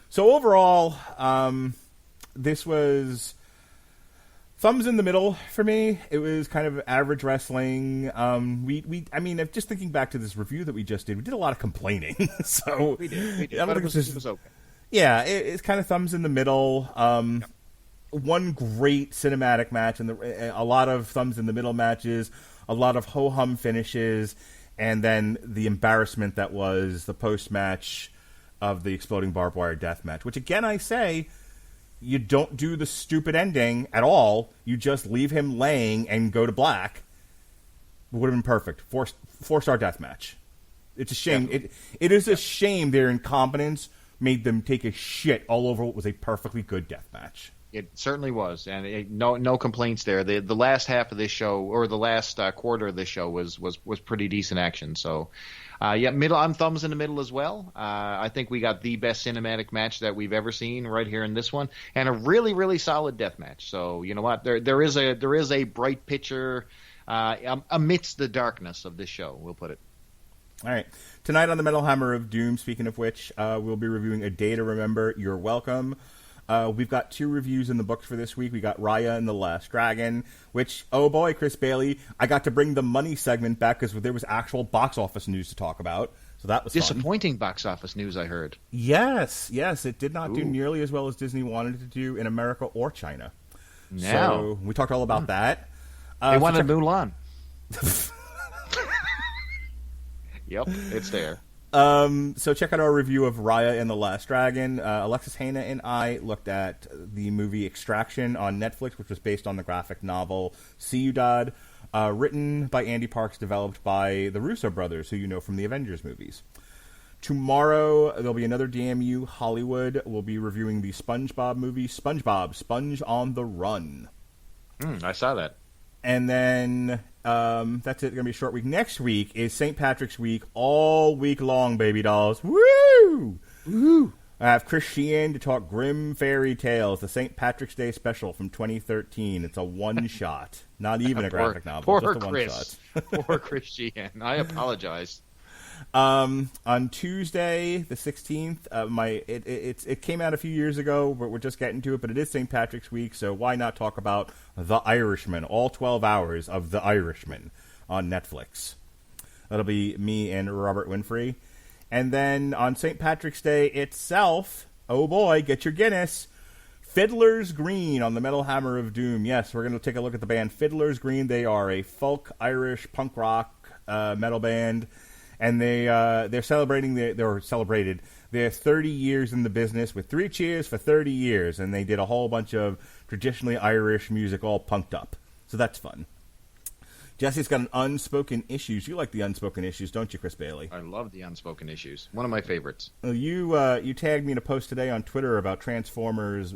So overall, this was thumbs in the middle for me. It was kind of average wrestling. Just thinking back to this review that we just did, we did a lot of complaining. So we did. But it was okay. Yeah, it's kind of thumbs in the middle. One great cinematic match, and a lot of thumbs in the middle matches, a lot of ho-hum finishes, and then the embarrassment that was the post-match of the exploding barbed wire death match, which again I say, you don't do the stupid ending at all. You just leave him laying and go to black. It would have been perfect. Four-star death match. It's a shame. It is a shame their incompetence made them take a shit all over what was a perfectly good death match. It certainly was, and no complaints there. The last half of this show, or the last quarter of this show, was pretty decent action. So, middle. I'm thumbs in the middle as well. I think we got the best cinematic match that we've ever seen right here in this one, and a really, really solid death match. So you know what? There is a bright picture amidst the darkness of this show. We'll put it. All right. Tonight on the Metal Hammer of Doom, speaking of which, we'll be reviewing A Day to Remember. You're welcome. We've got 2 reviews in the books for this week. We got Raya and the Last Dragon, which, oh boy, Chris Bailey, I got to bring the money segment back because there was actual box office news to talk about. So that was disappointing fun. Box office news, I heard. Yes, it did not do nearly as well as Disney wanted it to do in America or China. So we talked all about that. They wanted Mulan. Yep, it's there. So check out our review of Raya and the Last Dragon. Alexis Hana and I looked at the movie Extraction on Netflix, which was based on the graphic novel Ciudad, written by Andy Parks, developed by the Russo brothers, who you know from the Avengers movies. Tomorrow, there'll be another DMU Hollywood. We'll be reviewing the SpongeBob movie, SpongeBob, Sponge on the Run. I saw that. And then that's it. It's going to be a short week. Next week is St. Patrick's Week, all week long, baby dolls. Woo! Woo! I have Chris Sheehan to talk Grim Fairy Tales, the St. Patrick's Day special from 2013. It's a one-shot. Not even a graphic novel, just a one-shot. Poor Chris Sheehan. I apologize. On Tuesday, the 16th, it came out a few years ago, but we're just getting to it. But it is St. Patrick's Week, so why not talk about The Irishman? All 12 hours of The Irishman on Netflix. That'll be me and Robert Winfrey. And then on St. Patrick's Day itself, oh boy, get your Guinness. Fiddler's Green on the Metal Hammer of Doom. Yes, we're going to take a look at the band Fiddler's Green. They are a folk Irish punk rock metal band. And they're celebrating their 30 years in the business with 3 cheers for 30 years. And they did a whole bunch of traditionally Irish music all punked up. So that's fun. Jesse's got an Unspoken Issues. You like the Unspoken Issues, don't you, Chris Bailey? I love the Unspoken Issues. One of my favorites. You tagged me in a post today on Twitter about Transformers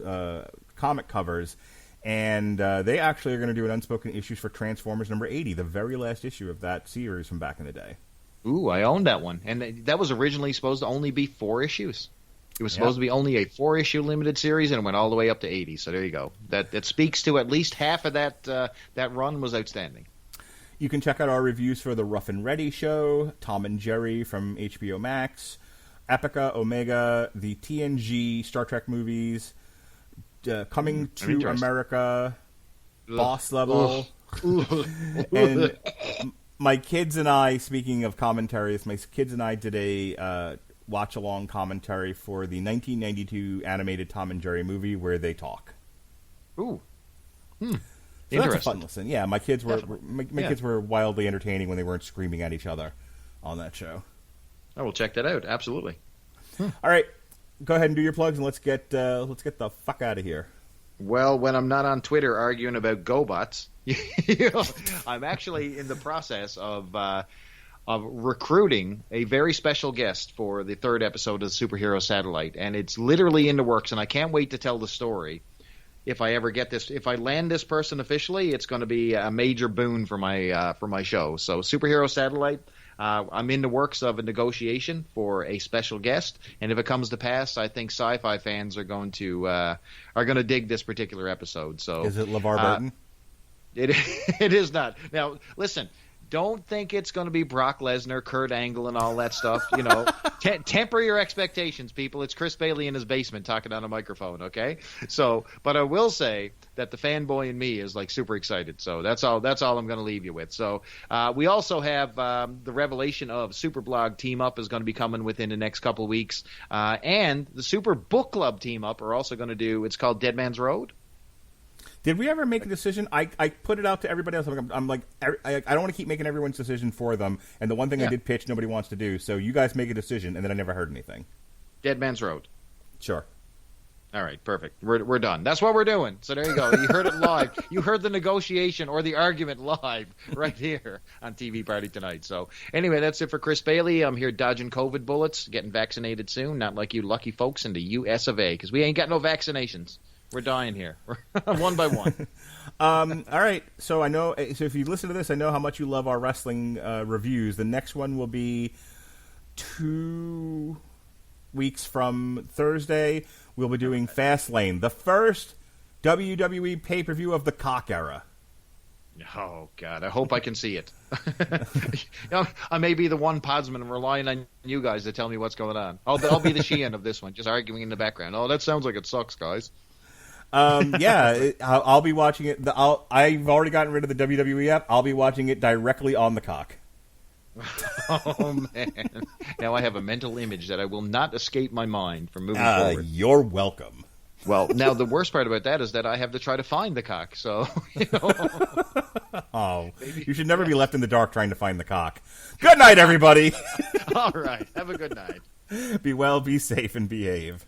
comic covers. And they actually are going to do an Unspoken Issues for Transformers number 80, the very last issue of that series from back in the day. Ooh, I owned that one. And that was originally supposed to only be 4 issues. It was supposed to be only a 4-issue limited series, and it went all the way up to 80. So there you go. That speaks to at least half of that run was outstanding. You can check out our reviews for The Rough and Ready Show, Tom and Jerry from HBO Max, Epica, Omega, the TNG Star Trek movies, Coming to America, Boss Level, and my kids and I, speaking of commentaries, my kids and I did a watch-along commentary for the 1992 animated Tom and Jerry movie where they talk. Ooh. So that's a fun listen. Yeah, my kids were kids were wildly entertaining when they weren't screaming at each other on that show. I will check that out. Absolutely. All right, go ahead and do your plugs, and let's get the fuck out of here. Well, when I'm not on Twitter arguing about GoBots, I'm actually in the process of recruiting a very special guest for the 3rd episode of Superhero Satellite, and it's literally in the works, and I can't wait to tell the story. If I ever get this, if I land this person officially, it's going to be a major boon for my show. So Superhero Satellite, I'm in the works of a negotiation for a special guest, and if it comes to pass, I think sci-fi fans are going to dig this particular episode. So is it LeVar Burton? It is not. Now listen. Don't think it's going to be Brock Lesnar, Kurt Angle, and all that stuff. You know, temper your expectations, people. It's Chris Bailey in his basement talking on a microphone, okay? So, but I will say that the fanboy in me is like super excited. So that's all I'm going to leave you with. So we also have the revelation of Super Blog Team Up is going to be coming within the next couple of weeks, and the Super Book Club Team Up are also going to do. It's called Dead Man's Road. Did we ever make a decision? I put it out to everybody else. I'm like, I don't want to keep making everyone's decision for them. And the one thing I did pitch, nobody wants to do. So you guys make a decision, and then I never heard anything. Dead Man's Road. Sure. All right, perfect. We're done. That's what we're doing. So there you go. You heard it live. You heard the negotiation or the argument live right here on TV Party tonight. So anyway, that's it for Chris Bailey. I'm here dodging COVID bullets, getting vaccinated soon. Not like you lucky folks in the U.S. of A. because we ain't got no vaccinations. We're dying here, one by one. All right. So I know. So if you listen to this, I know how much you love our wrestling reviews. The next one will be 2 weeks from Thursday. We'll be doing Fastlane, the first WWE pay-per-view of the cock era. Oh God! I hope I can see it. I may be the one podsman relying on you guys to tell me what's going on. I'll be the Sheehan of this one, just arguing in the background. Oh, that sounds like it sucks, guys. I'll be watching it. I've already gotten rid of the WWE app. I'll be watching it directly on the cock. Oh man! Now I have a mental image that I will not escape my mind from moving forward. You're welcome. Well, now the worst part about that is that I have to try to find the cock. So, Oh, you should never be left in the dark trying to find the cock. Good night, everybody. All right. Have a good night. Be well, be safe, and behave.